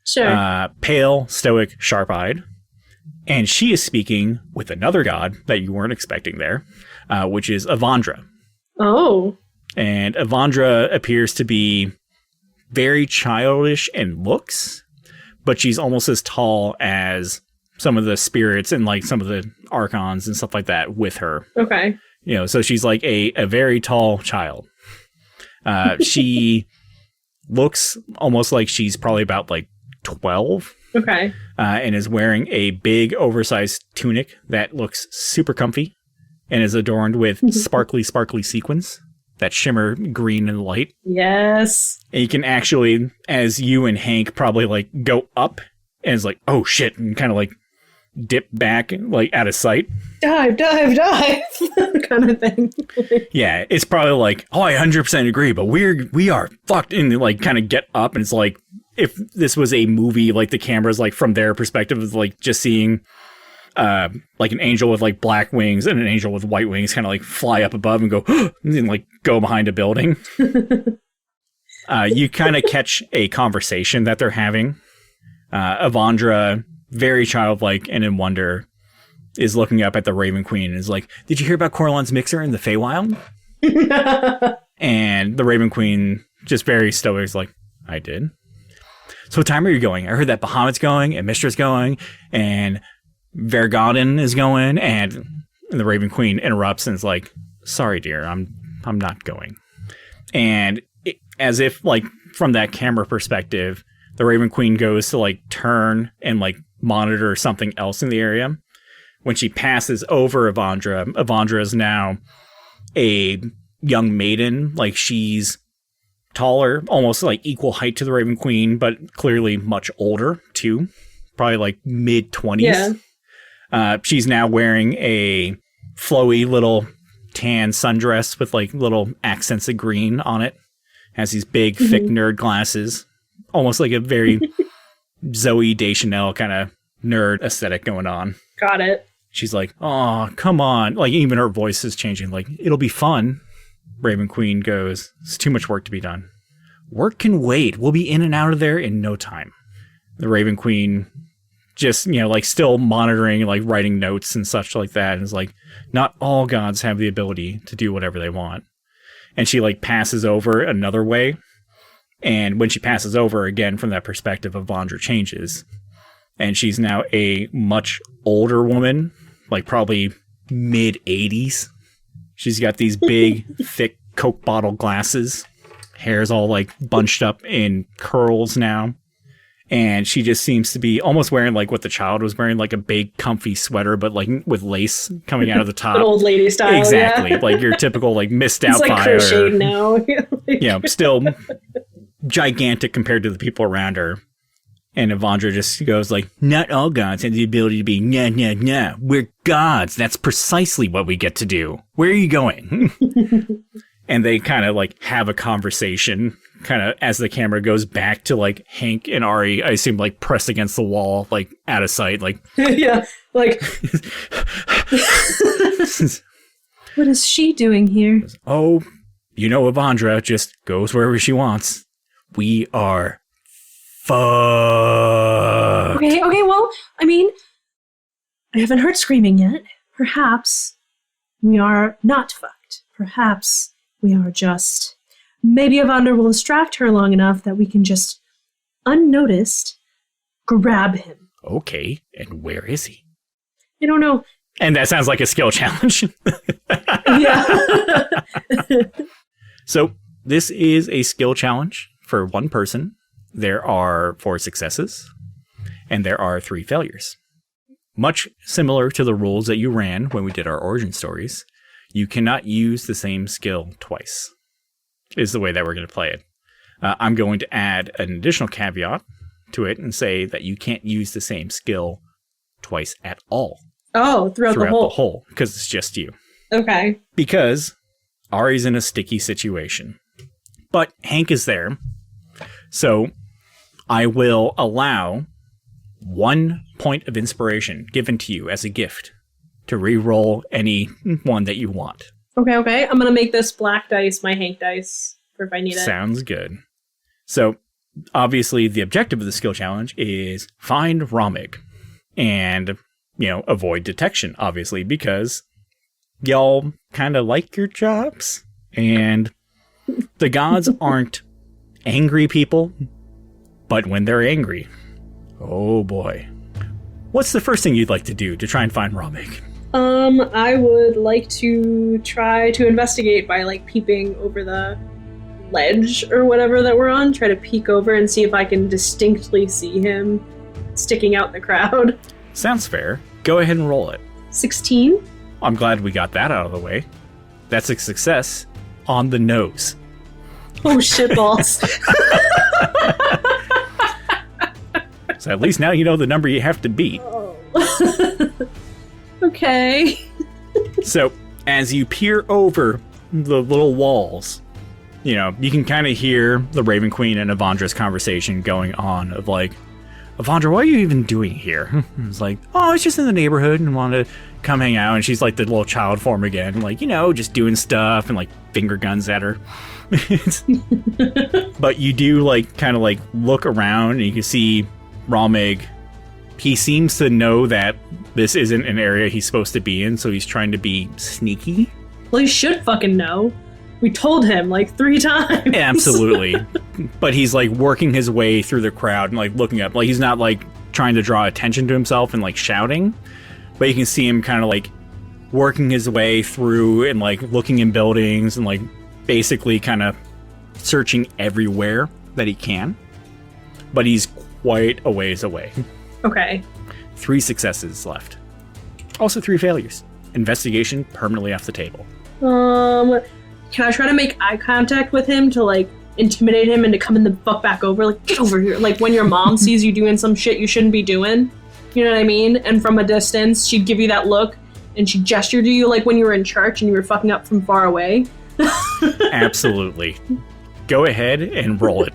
Sure. Pale, stoic, sharp-eyed. And she is speaking with another god that you weren't expecting there, which is Avandra. Oh. And Avandra appears to be very childish in looks, but she's almost as tall as some of the spirits and like some of the archons and stuff like that with her. Okay. You know, so she's like a very tall child. She looks almost like she's probably about like 12. Okay. And is wearing a big oversized tunic that looks super comfy and is adorned with sparkly sequins that shimmer green in the light. Yes. And you can actually, as you and Hank probably like go up and it's like, oh shit, and kind of like dip back like out of sight. Dive kind of thing. Yeah, it's probably like, oh, I 100% agree, but we are fucked, and like kind of get up and it's like, if this was a movie, like the camera's like from their perspective is like just seeing like an angel with like black wings and an angel with white wings kind of like fly up above and go and then like go behind a building. You kind of catch a conversation that they're having. Avandra, very childlike and in wonder, is looking up at the Raven Queen and is like, did you hear about Corlon's mixer in the Feywild? And the Raven Queen, just very stoic, is like, I did. So what time are you going? I heard that Bahamut's going, and Mistra's going, and Vergodin is going, and the Raven Queen interrupts and is like, sorry, dear, I'm not going. And as if, like, from that camera perspective, the Raven Queen goes to, like, turn and, like, monitor something else in the area. When she passes over Avandra is now a young maiden. Like, she's taller, almost like equal height to the Raven Queen, but clearly much older too. Probably like mid-20s. Yeah. She's now wearing a flowy little tan sundress with like little accents of green on it. Has these big, thick nerd glasses. Almost like a very Zoe Deschanel kind of nerd aesthetic going on. Got it. She's like, oh, come on. Like, even her voice is changing. Like, it'll be fun. Raven Queen goes, it's too much work to be done. Work can wait. We'll be in and out of there in no time. The Raven Queen just, you know, like still monitoring, like writing notes and such like that. And is like, not all gods have the ability to do whatever they want. And she like passes over another way. And when she passes over again from that perspective, Avandra changes. And she's now a much older woman, like probably mid-80s. She's got these big, thick Coke bottle glasses. Hair's all like bunched up in curls now. And she just seems to be almost wearing like what the child was wearing, like a big comfy sweater, but like with lace coming out of the top. An old lady style. Exactly. Yeah. Like your typical like missed out it's like fire. Crocheted now. Yeah, still gigantic compared to the people around her. And Avandra just goes like, not all gods have the ability to be, nah. We're gods. That's precisely what we get to do. Where are you going? And they kind of like have a conversation kind of as the camera goes back to like Hank and Aerei, I assume like pressed against the wall, like out of sight, like. Yeah, like. What is she doing here? Oh, you know, Avandra just goes wherever she wants. We are fucked. Okay, well, I mean, I haven't heard screaming yet. Perhaps we are not fucked. Perhaps we are just... Maybe Avandra will distract her long enough that we can just, unnoticed, grab him. Okay, and where is he? I don't know. And that sounds like a skill challenge. Yeah. So, this is a skill challenge for one person. There are 4 successes, and there are 3 failures. Much similar to the rules that you ran when we did our origin stories, you cannot use the same skill twice, is the way that we're going to play it. I'm going to add an additional caveat to it and say that you can't use the same skill twice at all. Oh, throughout the whole. Because it's just you. Okay. Because Aerei's in a sticky situation. But Hank is there. So I will allow 1 point of inspiration given to you as a gift to re-roll any one that you want. Okay. I'm going to make this black dice my Hank dice for if I need it. Sounds good. So, obviously, the objective of the skill challenge is find Ramig. And, avoid detection, obviously, because y'all kind of like your jobs. And the gods aren't angry people, but when they're angry, oh boy. What's the first thing you'd like to do to try and find Ramig? I would like to try to investigate by peeping over the ledge or whatever that we're on. Try to peek over and see if I can distinctly see him sticking out in the crowd. Sounds fair. Go ahead and roll it. 16. I'm glad we got that out of the way. That's a success on the nose. Oh, shitballs. So at least now you know the number you have to beat. Oh. Okay. So as you peer over the little walls, you can kind of hear the Raven Queen and Avandra's conversation going on of Avandra, what are you even doing here? It's like, oh, I was just in the neighborhood and wanted to come hang out. And she's like the little child form again, just doing stuff and finger guns at her. But you do kind of look around and you can see Ramig. He seems to know that this isn't an area he's supposed to be in, so he's trying to be sneaky. Well, he should fucking know. We told him 3 times. Absolutely. But he's working his way through the crowd and looking up. He's not trying to draw attention to himself and shouting, but you can see him kind of working his way through and looking in buildings and basically kind of searching everywhere that he can. But he's quite a ways away. Okay. 3 successes left. Also 3 failures. Investigation permanently off the table. Can I try to make eye contact with him to intimidate him into coming the fuck back over? Get over here. When your mom sees you doing some shit you shouldn't be doing. You know what I mean? And from a distance, she'd give you that look and she'd gesture to you when you were in church and you were fucking up from far away. Absolutely. Go ahead and roll it.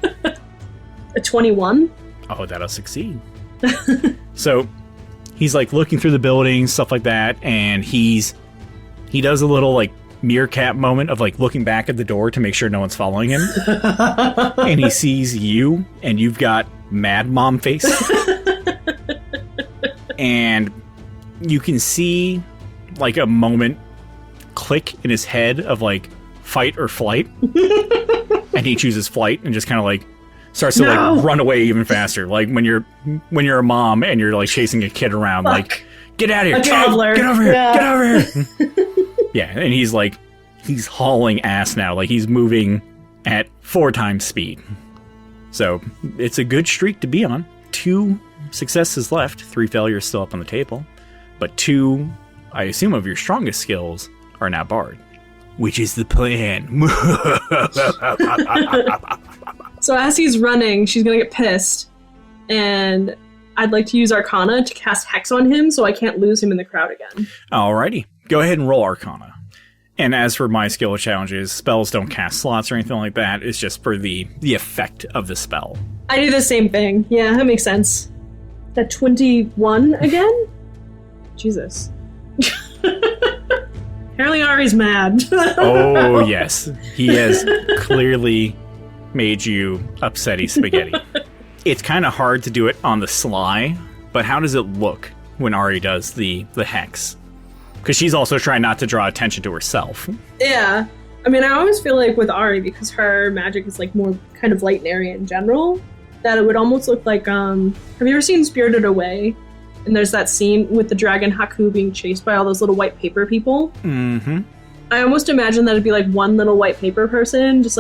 A 21? Oh, that'll succeed. So he's looking through the buildings, stuff like that, and he does a little meerkat moment of looking back at the door to make sure no one's following him. And he sees you and you've got mad mom face. And you can see a moment click in his head of fight or flight. And he chooses flight and just kind of starts to run away even faster. When you're a mom and you're chasing a kid around, get out of here, a toddler. Get over here, get over here. Yeah, and he's hauling ass now. He's moving at 4 times speed. So it's a good streak to be on. 2 successes left, 3 failures still up on the table. But 2, I assume, of your strongest skills are now barred. Which is the plan. So as he's running, she's gonna get pissed. And I'd like to use Arcana to cast Hex on him so I can't lose him in the crowd again. Alrighty. Go ahead and roll Arcana. And as for my skill challenges, spells don't cast slots or anything like that. It's just for the effect of the spell. I do the same thing. Yeah, that makes sense. That 21 again? Jesus. Apparently Ari's mad. Oh, yes. He has clearly made you upsetty spaghetti. It's kind of hard to do it on the sly, but how does it look when Aerei does the hex? Because she's also trying not to draw attention to herself. Yeah. I mean, I always feel with Aerei, because her magic is more kind of light and airy in general, that it would almost look have you ever seen Spirited Away? And there's that scene with the dragon Haku being chased by all those little white paper people. Mm-hmm. I almost imagine that it'd be one little white paper person, just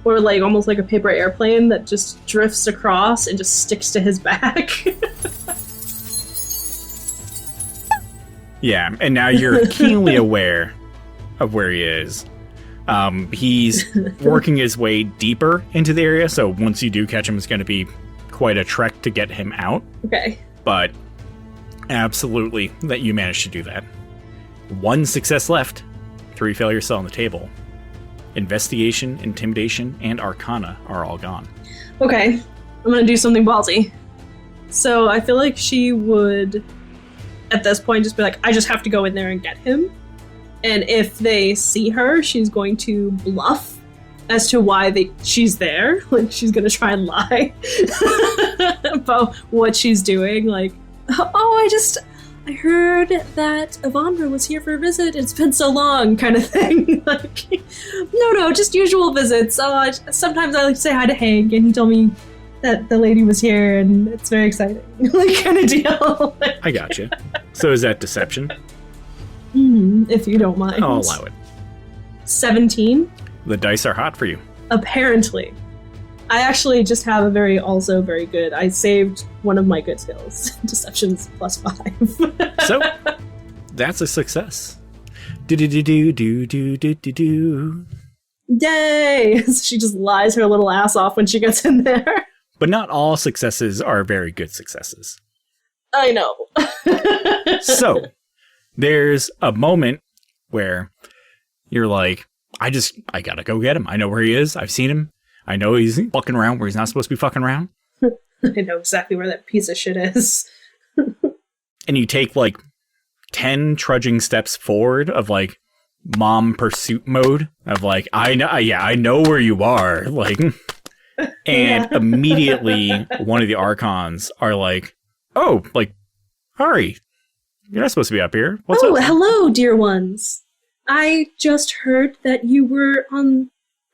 or almost like a paper airplane that just drifts across and just sticks to his back. Yeah, and now you're keenly aware of where he is. He's working his way deeper into the area, so once you do catch him, it's going to be quite a trek to get him out. Okay. But absolutely that you managed to do that. 1 success left. 3 failures still on the table. Investigation, Intimidation, and Arcana are all gone. Okay. I'm going to do something ballsy. So I feel like she would, at this point, just be like, I just have to go in there and get him. And if they see her, she's going to bluff as to why she's there. Like, she's going to try and lie about what she's doing. Like, oh, I heard that Avandra was here for a visit. It's been so long, kind of thing. Like, no, just usual visits. Sometimes I like to say hi to Hank, and he told me that the lady was here, and it's very exciting. Like, kind of deal. I gotcha. So is that deception? If you don't mind. I'll allow it. 17? The dice are hot for you. Apparently. I actually just have a also very good. I saved one of my good skills. Deception's +5. So, that's a success. Do-do-do-do-do-do-do-do. Yay! She just lies her little ass off when she gets in there. But not all successes are very good successes. I know. So, there's a moment where you're like, I gotta go get him. I know where he is. I've seen him. I know he's fucking around where he's not supposed to be fucking around. I know exactly where that piece of shit is. And you take like 10 trudging steps forward of like mom pursuit mode of like, I know where you are. Like, and immediately one of the Archons are like, oh, like, Aerei, you're not supposed to be up here. What's up? Oh, hello, dear ones. I just heard that you were on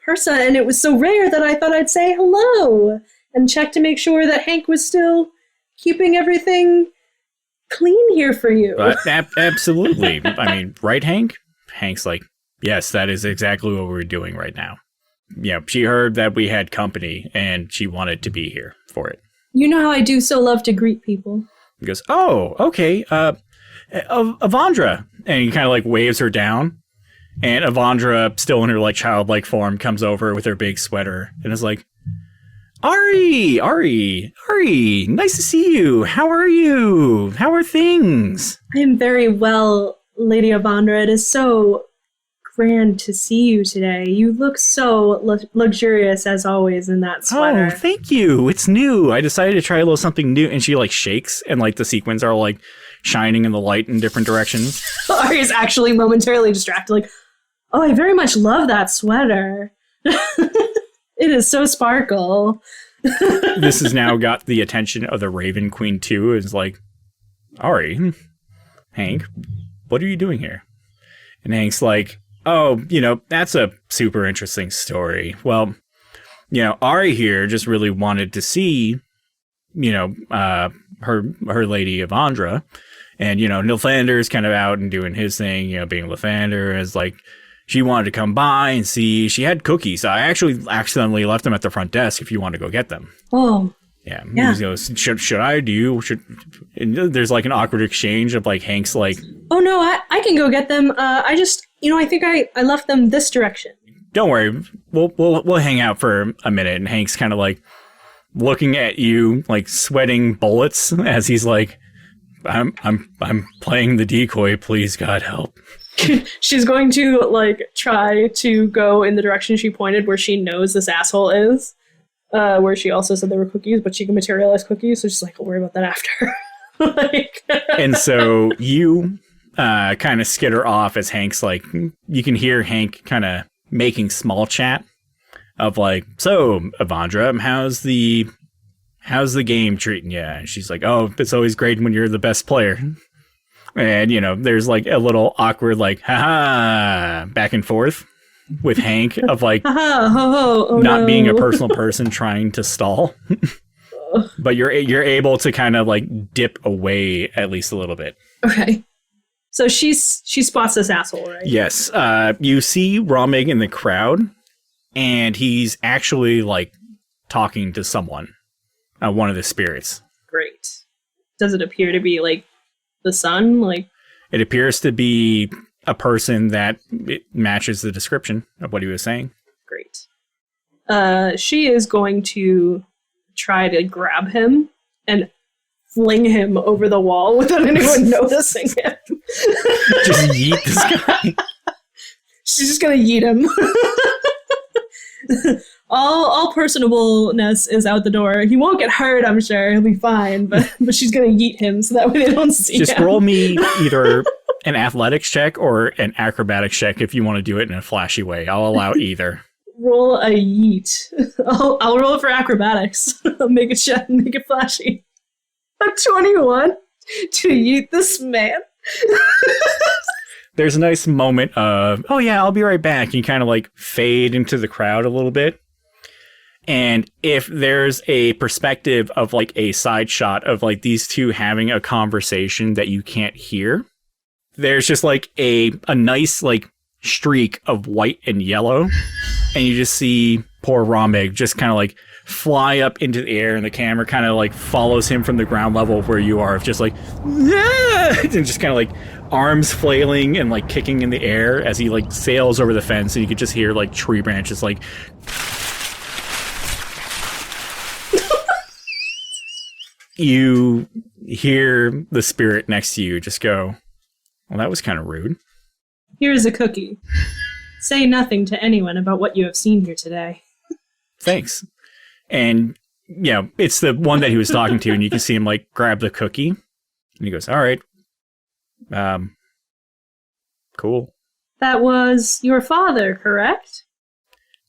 Persa, and it was so rare that I thought I'd say hello and check to make sure that Hank was still keeping everything clean here for you. Absolutely. I mean, right, Hank? Hank's like, yes, that is exactly what we're doing right now. Yeah, she heard that we had company, and she wanted to be here for it. You know how I do so love to greet people. He goes, oh, okay, Avandra. And he kind of like waves her down. And Avandra, still in her like childlike form, comes over with her big sweater and is like, Aerei, nice to see you. How are you? How are things? I am very well, Lady Avandra. It is so grand to see you today. You look so luxurious as always in that sweater. Oh, thank you. It's new. I decided to try a little something new. And she like shakes and like the sequins are like shining in the light in different directions. Ari's actually momentarily distracted, like, oh, I very much love that sweater. It is so sparkle. This has now got the attention of the Raven Queen too. It's like, Aerei, Hank, what are you doing here? And Hank's like, oh, that's a super interesting story. Well, Aerei here just really wanted to see, her lady Avandra. And, Nilthander's kind of out and doing his thing, being Lathander, is like, she wanted to come by and see. She had cookies. I actually accidentally left them at the front desk if you want to go get them. Oh. Yeah. He goes, should I? Do you? And there's like an awkward exchange of like Hank's like, oh, no, I can go get them. I just, I think I left them this direction. Don't worry. We'll hang out for a minute. And Hank's kind of like looking at you, like sweating bullets as he's like, I'm playing the decoy. Please, God help. She's going to like try to go in the direction she pointed where she knows this asshole is. Where she also said there were cookies, but she can materialize cookies, so she's like, I'll worry about that after. And so you kind of skitter off as Hank's like, you can hear Hank kind of making small chat of like, so Avandra, how's the game treating you? And she's like, oh, it's always great when you're the best player. And, there's like a little awkward, like, haha, back and forth with Hank of like not being a personal person trying to stall. But you're able to kind of like dip away at least a little bit. Okay. So she spots this asshole, right? Yes. You see Ramig in the crowd, and he's actually like talking to someone, one of the spirits. Great. Does it appear to be like the sun? Like, it appears to be a person that it matches the description of what he was saying. Great. She is going to try to grab him and fling him over the wall without anyone noticing him. Just yeet this guy. She's just gonna yeet him. all personableness is out the door. He won't get hurt, I'm sure. He'll be fine, but she's gonna yeet him so that way they don't see Just him. roll me either an athletics check or an acrobatics check if you want to do it in a flashy way. I'll allow either. Roll a yeet. I'll roll it for acrobatics. I'll make it flashy. A 21 to yeet this man. There's a nice moment of, oh yeah, I'll be right back. You kind of like fade into the crowd a little bit. And if there's a perspective of like a side shot of like these two having a conversation that you can't hear, there's just like a nice like streak of white and yellow. And you just see poor Ramig just kind of like fly up into the air, and the camera kind of like follows him from the ground level where you are, of just like, yeah! And just kind of like arms flailing and like kicking in the air as he like sails over the fence, and you could just hear like tree branches like. You hear the spirit next to you just go, well, that was kind of rude. Here is a cookie. Say nothing to anyone about what you have seen here today. Thanks. And, you know, it's the one that he was talking to, and you can see him, like, grab the cookie. And he goes, all right. Cool. That was your father, correct?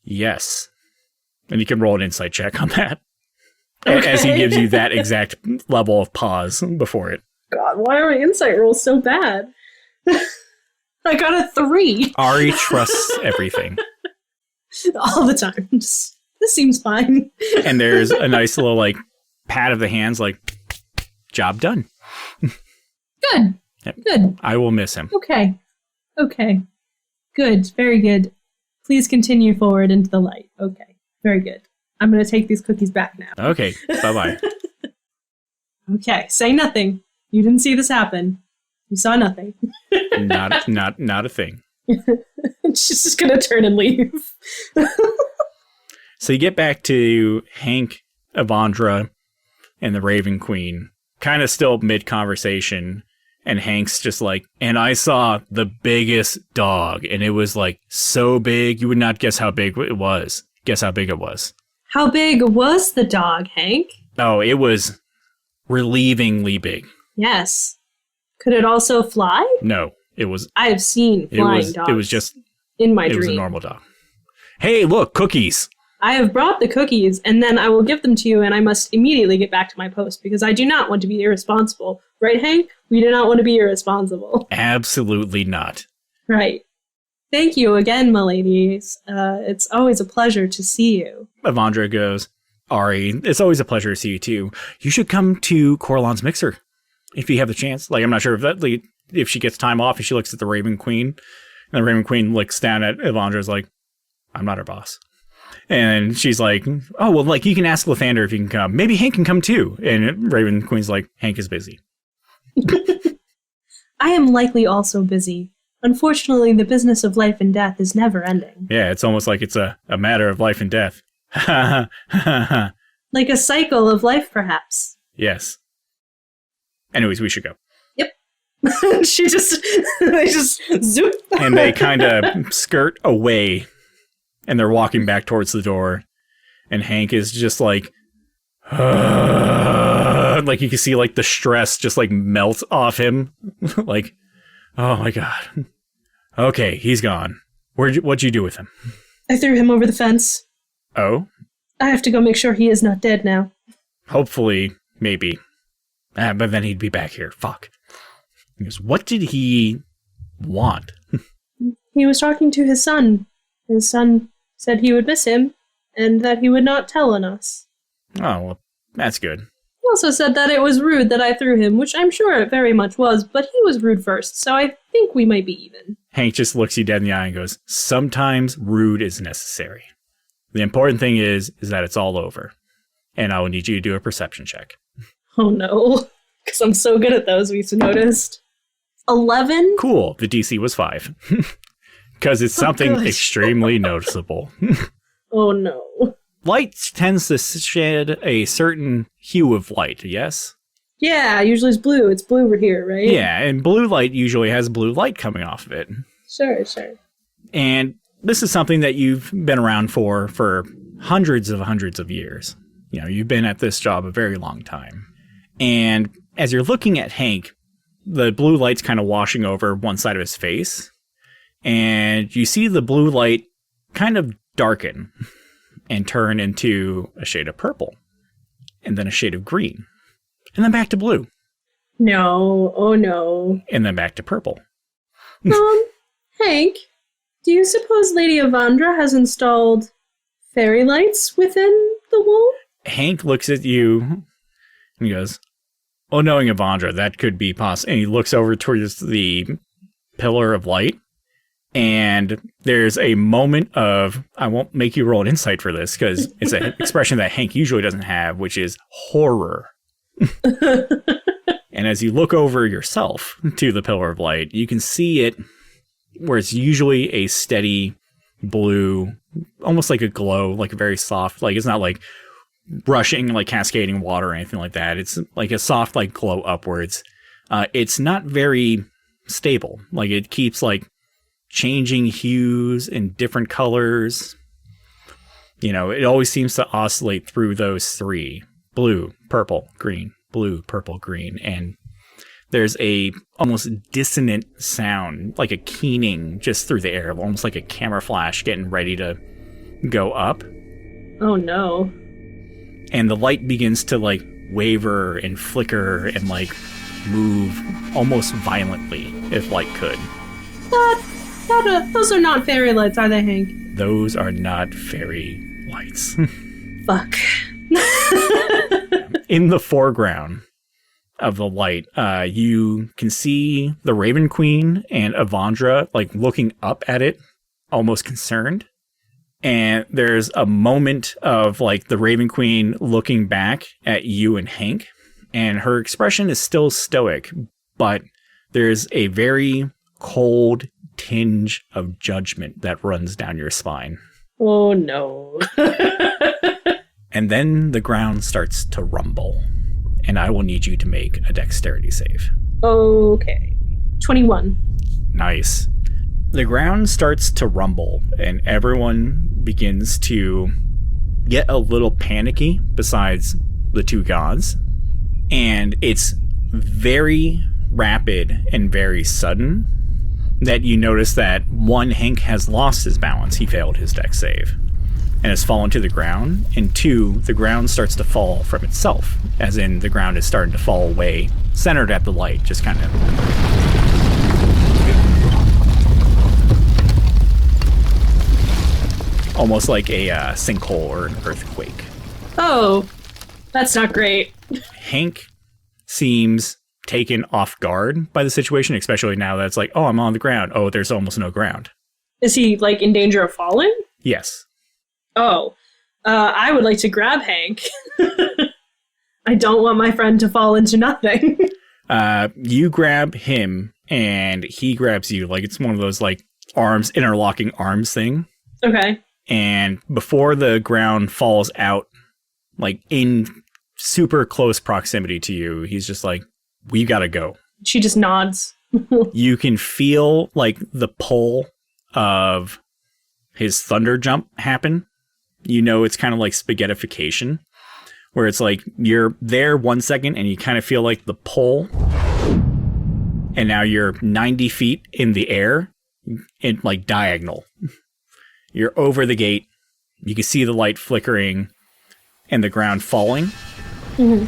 Yes. And you can roll an insight check on that. Okay. As he gives you that exact level of pause before it. God, why are my insight rolls so bad? I got a 3. Ari trusts everything. All the time. This seems fine. And there's a nice little, like, pat of the hands, like, job done. Good. Yep. Good. I will miss him. Okay. Good. Very good. Please continue forward into the light. Okay. Very good. I'm going to take these cookies back now. Okay. Bye-bye. Okay. Say nothing. You didn't see this happen. You saw nothing. Not a thing. She's just going to turn and leave. So you get back to Hank, Avandra, and the Raven Queen, kind of still mid-conversation, and Hank's just like, and I saw the biggest dog, and it was like so big, you would not guess how big it was. Guess how big it was. How big was the dog, Hank? Oh, it was relievingly big. Yes. Could it also fly? No, it was... I have seen flying dogs. It was just... in my dream. It was a normal dog. Hey, look, cookies! I have brought the cookies, and then I will give them to you, and I must immediately get back to my post, because I do not want to be irresponsible. Right, Hank? We do not want to be irresponsible. Absolutely not. Right. Thank you again, my ladies. It's always a pleasure to see you. Avandra goes, Ari, it's always a pleasure to see you, too. You should come to Coralon's Mixer, if you have the chance. Like, I'm not sure if she gets time off and she looks at the Raven Queen, and the Raven Queen looks down at Avandra's like, I'm not her boss. And she's like, oh, well, like, you can ask Lathander if he can come. Maybe Hank can come, too. And Raven Queen's like, Hank is busy. I am likely also busy. Unfortunately, the business of life and death is never ending. Yeah, it's almost like it's a matter of life and death. Like a cycle of life, perhaps. Yes. Anyways, we should go. Yep. they just zoop. And they kind of skirt away, and they're walking back towards the door, and Hank is just like, like you can see like the stress just like melt off him. Like, oh my God. Okay, he's gone. What'd you do with him? I threw him over the fence. Oh? I have to go make sure he is not dead now. Hopefully, maybe. But then he'd be back here. Fuck. He goes, what did he want? He was talking to his son. His son said he would miss him, and that he would not tell on us. Oh, well, that's good. He also said that it was rude that I threw him, which I'm sure it very much was, but he was rude first, so I think we might be even. Hank just looks you dead in the eye and goes, sometimes rude is necessary. The important thing is that it's all over. And I will need you to do a perception check. Oh no, because I'm so good at those, we've noticed. 11? Cool. The DC was 5. Because it's something extremely noticeable. Oh, no. Light tends to shed a certain hue of light, yes? Yeah, usually it's blue. It's blue over here, right? Yeah, and blue light usually has blue light coming off of it. Sure. And this is something that you've been around for hundreds of years. You know, you've been at this job a very long time. And as you're looking at Hank, the blue light's kind of washing over one side of his face. And you see the blue light kind of darken and turn into a shade of purple. And then a shade of green. And then back to blue. No. Oh, no. And then back to purple. Hank, do you suppose Lady Avandra has installed fairy lights within the wall? Hank looks at you and he goes, "Oh, knowing Avandra, that could be possible." And he looks over towards the pillar of light. And there's a moment of, I won't make you roll an insight for this because it's an expression that Hank usually doesn't have, which is horror. And as you look over yourself to the pillar of light, you can see it where it's usually a steady blue, almost like a glow, like a very soft, like it's not like rushing, like cascading water or anything like that. It's like a soft, like glow upwards. It's not very stable. Like it keeps like changing hues and different colors. You know, it always seems to oscillate through those three: blue, purple, green, blue, purple, green. And there's a almost dissonant sound, like a keening just through the air, almost like a camera flash getting ready to go up. Oh, no. And the light begins to like waver and flicker and like move almost violently, if light could. Those are not fairy lights, are they, Hank? Those are not fairy lights. Fuck. In the foreground of the light, you can see the Raven Queen and Avandra like looking up at it, almost concerned. And there's a moment of like the Raven Queen looking back at you and Hank, and her expression is still stoic, but there's a very cold tinge of judgment that runs down your spine. Oh, no. And then the ground starts to rumble, and I will need you to make a dexterity save. Okay. 21. Nice. The ground starts to rumble, and everyone begins to get a little panicky besides the two gods. And it's very rapid and very sudden that you notice that one, Hank has lost his balance. He failed his dex save and has fallen to the ground. And two, the ground starts to fall from itself, as in the ground is starting to fall away, centered at the light, just kind of... almost like a sinkhole or an earthquake. Oh, that's not great. Hank seems taken off guard by the situation, especially now that it's like, oh, I'm on the ground. Oh, there's almost no ground. Is he, like, in danger of falling? Yes. Oh, I would like to grab Hank. I don't want my friend to fall into nothing. You grab him, and he grabs you. Like, it's one of those, like, arms, interlocking arms thing. Okay. And before the ground falls out, like, in super close proximity to you, he's just like, we gotta go. She just nods. You can feel, like, the pull of his thunder jump happen. You know, it's kind of like spaghettification, where it's like you're there 1 second and you kind of feel like the pull, and now you're 90 feet in the air, in like diagonal. You're over the gate. You can see the light flickering and the ground falling. Mm-hmm.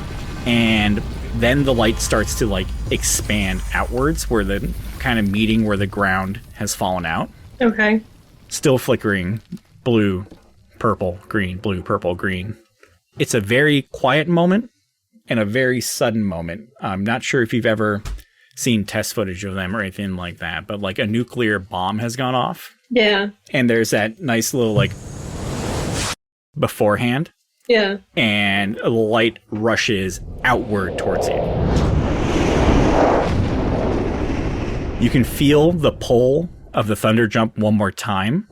And then the light starts to like expand outwards, where the kind of meeting where the ground has fallen out. Okay. Still flickering blue, purple, green, blue, purple, green. It's a very quiet moment and a very sudden moment. I'm not sure if you've ever seen test footage of them or anything like that, but like a nuclear bomb has gone off. Yeah. And there's that nice little like beforehand. Yeah. And the light rushes outward towards you. You can feel the pull of the thunder jump one more time,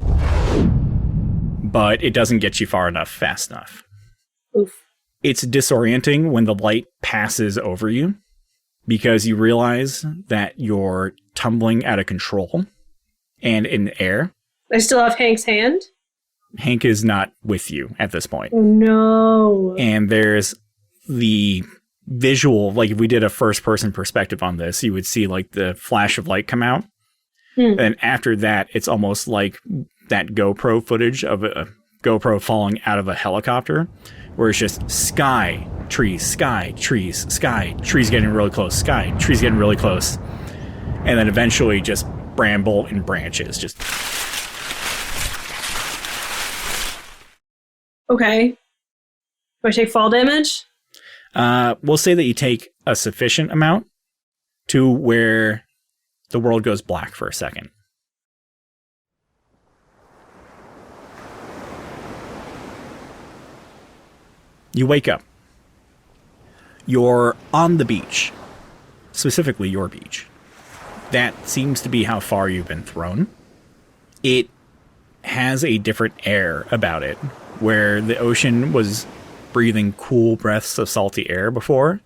but it doesn't get you far enough, fast enough. Oof. It's disorienting when the light passes over you because you realize that you're tumbling out of control and in the air. I still have Hank's hand? Hank is not with you at this point. Oh, no. And there's the visual, like if we did a first-person perspective on this, you would see like the flash of light come out. And after that, it's almost like that GoPro footage of a GoPro falling out of a helicopter, where it's just sky, trees, trees getting really close, sky, trees getting really close. And then eventually just bramble and branches. Just. Okay. Do I take fall damage? We'll say that you take a sufficient amount to where the world goes black for a second. You wake up. You're on the beach. Specifically, your beach. That seems to be how far you've been thrown. It has a different air about it, where the ocean was breathing cool breaths of salty air before.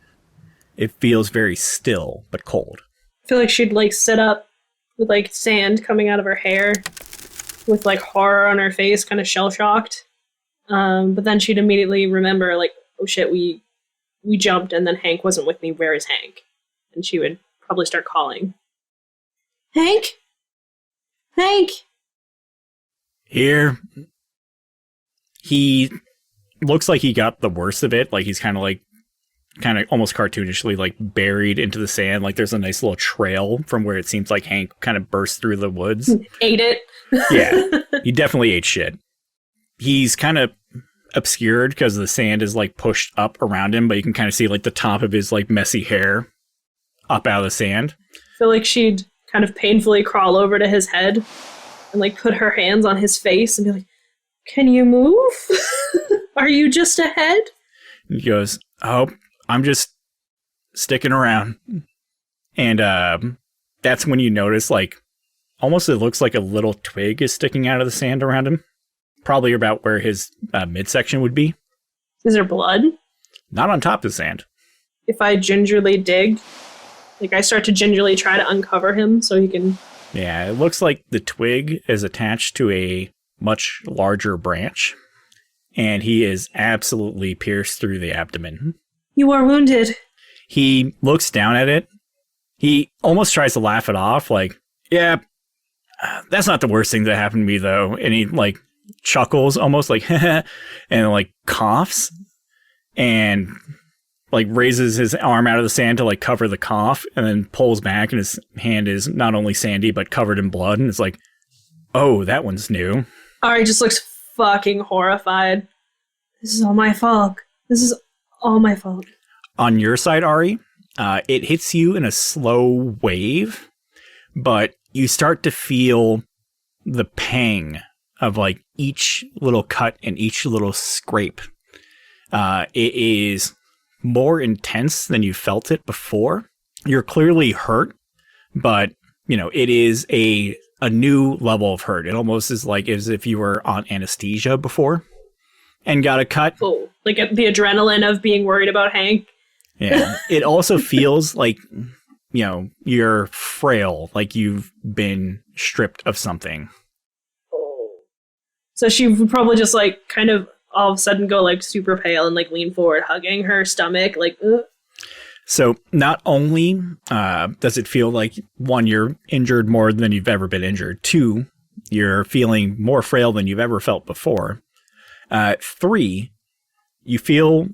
It feels very still, but cold. I feel like she'd like sit up with like sand coming out of her hair with like horror on her face, kind of shell-shocked. But then she'd immediately remember like, oh shit, we jumped and then Hank wasn't with me. Where is Hank? And she would probably start calling. Hank? Hank? Here. He looks like he got the worst of it. Like he's kind of almost cartoonishly like buried into the sand. Like there's a nice little trail from where it seems like Hank kind of burst through the woods. Ate it. Yeah, he definitely ate shit. He's kind of obscured because the sand is like pushed up around him, but you can kind of see like the top of his like messy hair up out of the sand. I feel like she'd kind of painfully crawl over to his head and like put her hands on his face and be like, can you move? Are you just a head? He goes, oh, I'm just sticking around. And that's when you notice like almost it looks like a little twig is sticking out of the sand around him. Probably about where his midsection would be. Is there blood? Not on top of the sand. If I gingerly dig, like I start to gingerly try to uncover him so he can... Yeah, it looks like the twig is attached to a much larger branch, and he is absolutely pierced through the abdomen. You are wounded. He looks down at it. He almost tries to laugh it off, like, yeah, that's not the worst thing that happened to me, though. And he, like, chuckles almost like, and like coughs and like raises his arm out of the sand to like cover the cough and then pulls back and his hand is not only sandy but covered in blood and it's like, oh, that one's new. Ari just looks fucking horrified. This is all my fault. This is all my fault. On your side, Ari, it hits you in a slow wave, but you start to feel the pang of like each little cut and each little scrape. It is more intense than you felt it before. You're clearly hurt, but you know, it is a new level of hurt. It almost is like as if you were on anesthesia before and got a cut. Oh, like the adrenaline of being worried about Hank. Yeah. It also feels like, you know, you're frail, like you've been stripped of something. So she would probably just like kind of all of a sudden go like super pale and like lean forward, hugging her stomach, like, ugh. So not only does it feel like, one, you're injured more than you've ever been injured. Two, you're feeling more frail than you've ever felt before. Three, you feel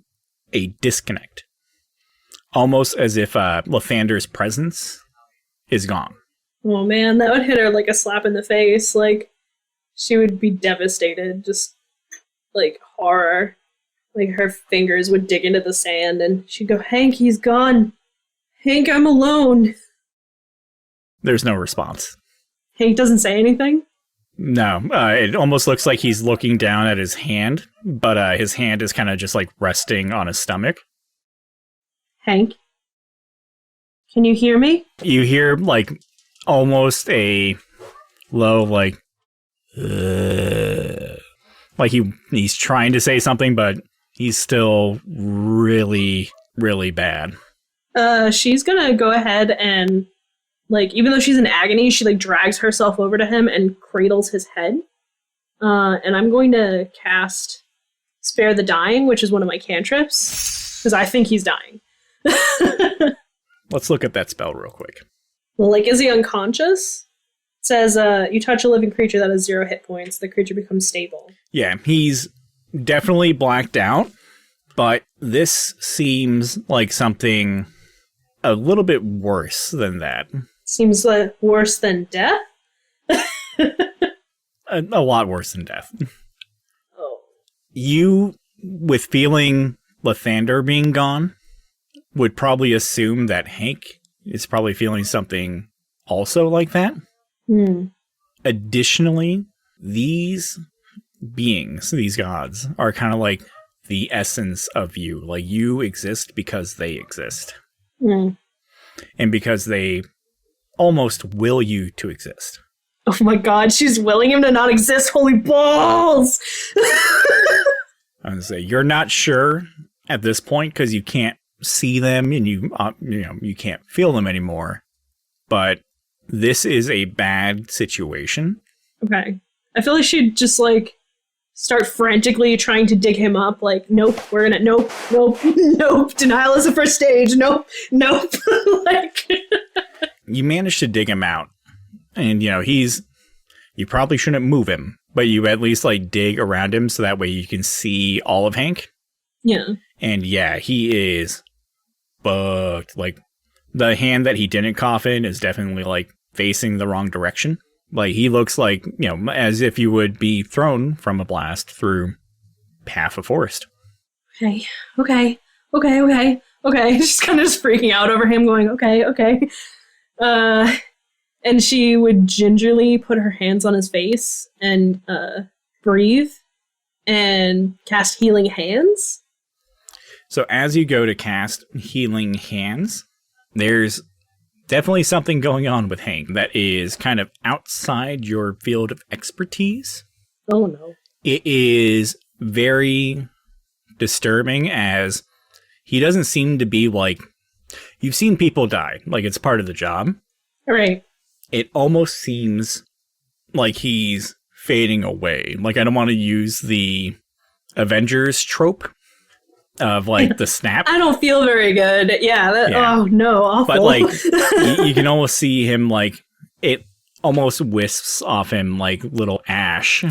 a disconnect. Almost as if Lathander's presence is gone. Oh man, that would hit her like a slap in the face. Like, she would be devastated, just like horror. Like her fingers would dig into the sand and she'd go, Hank, he's gone. Hank, I'm alone. There's no response. Hank doesn't say anything? No, it almost looks like he's looking down at his hand, but his hand is kind of just like resting on his stomach. Hank? Can you hear me? You hear like almost a low, like he's trying to say something, but he's still really, really bad. She's gonna go ahead and, like, even though she's in agony, she, like, drags herself over to him and cradles his head. And I'm going to cast Spare the Dying, which is one of my cantrips, because I think he's dying. Let's look at that spell real quick. Well, like, is he unconscious? It says, you touch a living creature that has 0 hit points. The creature becomes stable. Yeah, he's definitely blacked out, but this seems like something a little bit worse than that. Seems like worse than death? A lot worse than death. Oh. You, with feeling Lathander being gone, would probably assume that Hank is probably feeling something also like that. Additionally, these beings, these gods, are kind of like the essence of you. Like, you exist because they exist. And because they almost will you to exist. Oh my god, she's willing him to not exist. Holy balls! I would say you're not sure at this point because you can't see them and you can't feel them anymore. But this is a bad situation. Okay. I feel like she'd just, like, start frantically trying to dig him up. Like, nope, we're gonna, nope, denial is the first stage, nope. Like, you managed to dig him out. And, you probably shouldn't move him, but you at least, like, dig around him so that way you can see all of Hank. Yeah. And, yeah, he is bugged. Like, the hand that he didn't cough in is definitely, like, facing the wrong direction. Like, he looks like, as if you would be thrown from a blast through half a forest. Okay. She's kind of just freaking out over him, going, okay. And she would gingerly put her hands on his face and breathe and cast Healing Hands. So as you go to cast Healing Hands, there's definitely something going on with Hank that is kind of outside your field of expertise. Oh, no. It is very disturbing as he doesn't seem to be like... You've seen people die. Like, it's part of the job. Right. It almost seems like he's fading away. Like, I don't want to use the Avengers trope of, like, the snap. I don't feel very good. Yeah. Oh, no. Awful. But, like, you can almost see him, like, it almost wisps off him like little ash.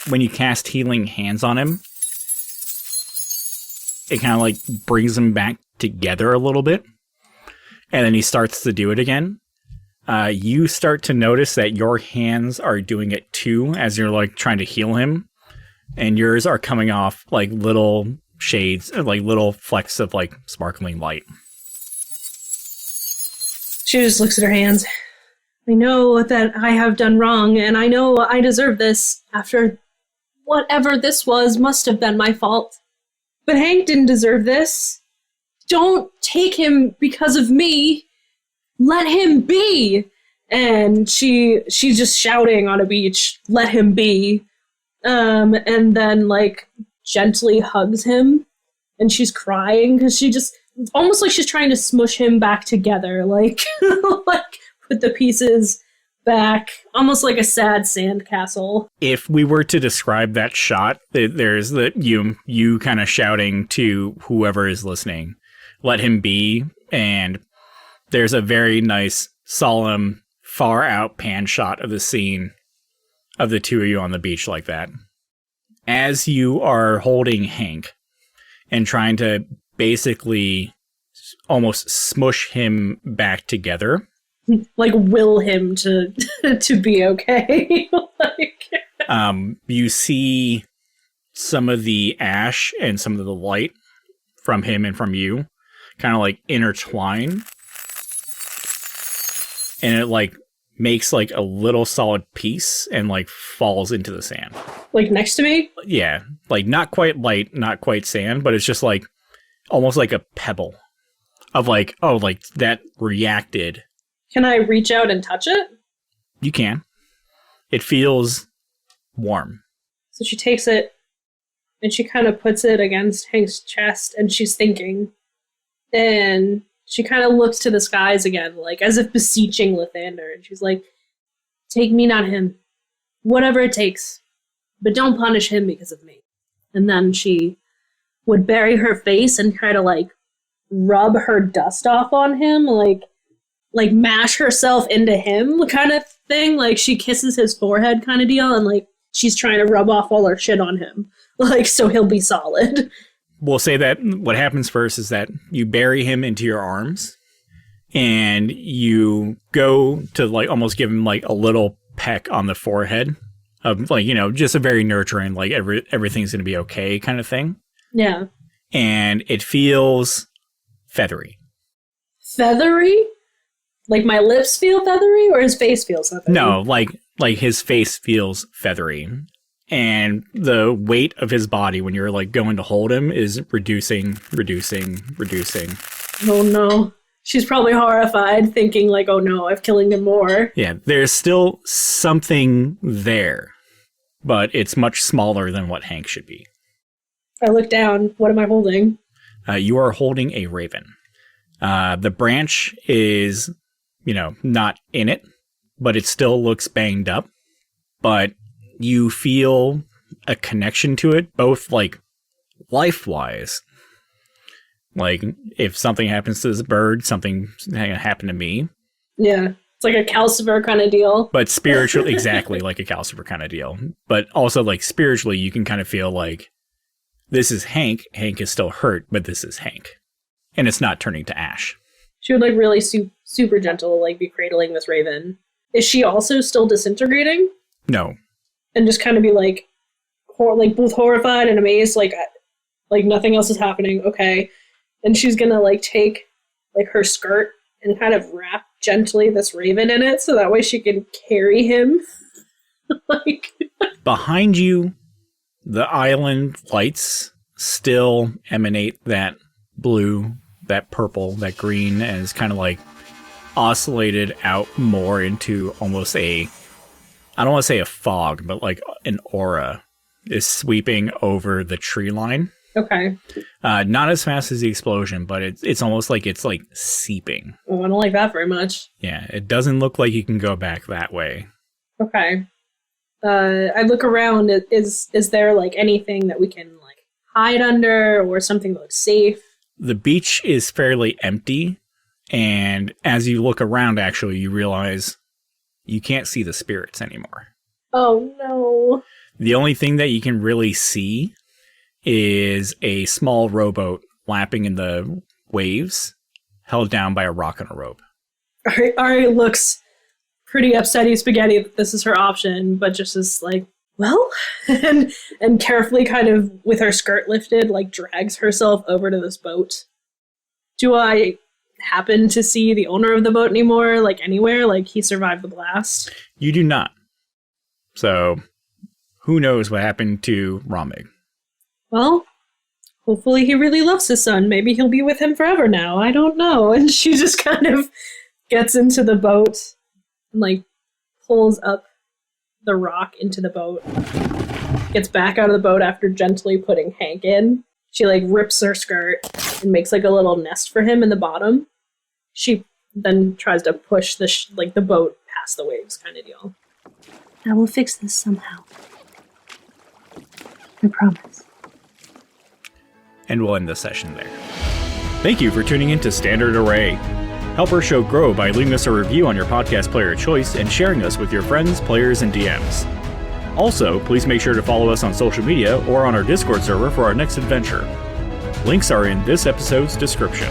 When you cast Healing Hands on him, it kind of, like, brings him back together a little bit. And then he starts to do it again. You start to notice that your hands are doing it too as you're, like, trying to heal him. And yours are coming off like little shades, like little flecks of, like, sparkling light. She just looks at her hands. I know that I have done wrong, and I know I deserve this. After whatever this was, must have been my fault. But Hank didn't deserve this. Don't take him because of me. Let him be. And she's just shouting on a beach, let him be. And then, like, gently hugs him. And she's crying because it's almost like she's trying to smush him back together. Like, like, put the pieces back. Almost like a sad sandcastle. If we were to describe that shot, there's you kind of shouting to whoever is listening, let him be, and there's a very nice, solemn, far out pan shot of the scene of the two of you on the beach like that. As you are holding Hank and trying to basically almost smush him back together. Like, will him to be okay. You see some of the ash and some of the light from him and from you kind of, like, intertwine, and it, like, makes, like, a little solid piece and, like, falls into the sand. Like, next to me? Yeah. Like, not quite light, not quite sand, but it's just, like, almost like a pebble of, like, oh, like, that reacted Can I reach out and touch it? You can. It feels warm. So she takes it and she kind of puts it against Hank's chest and she's thinking. And she kind of looks to the skies again, like as if beseeching Lathander. And she's like, take me, not him. Whatever it takes. But don't punish him because of me. And then she would bury her face and try to, like, rub her dust off on him, like mash herself into him kind of thing. Like, she kisses his forehead kind of deal, and, like, she's trying to rub off all her shit on him, like, so he'll be solid. We'll say that what happens first is that you bury him into your arms, and you go to, like, almost give him, like, a little peck on the forehead of, like, you know, just a very nurturing, like, everything's going to be okay kind of thing. Yeah. And it feels feathery. Feathery? Like my lips feel feathery, or his face feels feathery? No, like his face feels feathery. And the weight of his body when you're, like, going to hold him is reducing. Oh, no. She's probably horrified, thinking, like, oh, no, I'm killing him more. Yeah, there's still something there, but it's much smaller than what Hank should be. I look down. What am I holding? You are holding a raven. The branch is, you know, not in it, but it still looks banged up. But you feel a connection to it, both, like, life-wise. Like, if something happens to this bird, something happened to me. Yeah, it's like a Calcifer kind of deal. But spiritually, exactly, like a Calcifer kind of deal. But also, like, spiritually, you can kind of feel like, this is Hank. Hank is still hurt, but this is Hank. And it's not turning to ash. She would, like, really super gentle, like, be cradling this raven. Is she also still disintegrating? No. And just kind of be, like, both horrified and amazed, like nothing else is happening. Okay. And she's gonna, like, take, like, her skirt and kind of wrap gently this raven in it so that way she can carry him. Like... Behind you, the island lights still emanate that blue, that purple, that green, and it's kind of, like, oscillated out more into almost I don't want to say a fog, but, like, an aura is sweeping over the tree line. Okay. Not as fast as the explosion, but it's almost like it's, like, seeping. Oh, I don't like that very much. Yeah, it doesn't look like you can go back that way. Okay. I look around. Is there, like, anything that we can, like, hide under or something that looks safe? The beach is fairly empty, and as you look around, actually, you realize you can't see the spirits anymore. Oh, no. The only thing that you can really see is a small rowboat lapping in the waves, held down by a rock and a rope. Ari looks pretty upsetty spaghetti that this is her option, but just is like, well, and carefully kind of, with her skirt lifted, like, drags herself over to this boat. Do I happen to see the owner of the boat anymore, like, anywhere? Like, he survived the blast? You do not. So, who knows what happened to Ramig? Well, hopefully he really loves his son. Maybe he'll be with him forever now. I don't know. And she just kind of gets into the boat and, like, pulls up the rock into the boat. Gets back out of the boat after gently putting Hank in. She, like, rips her skirt and makes, like, a little nest for him in the bottom. She then tries to push the boat past the waves kind of deal. I will fix this somehow. I promise. And we'll end the session there. Thank you for tuning in to Standard Aerei. Help our show grow by leaving us a review on your podcast player of choice and sharing us with your friends, players, and DMs. Also, please make sure to follow us on social media or on our Discord server for our next adventure. Links are in this episode's description.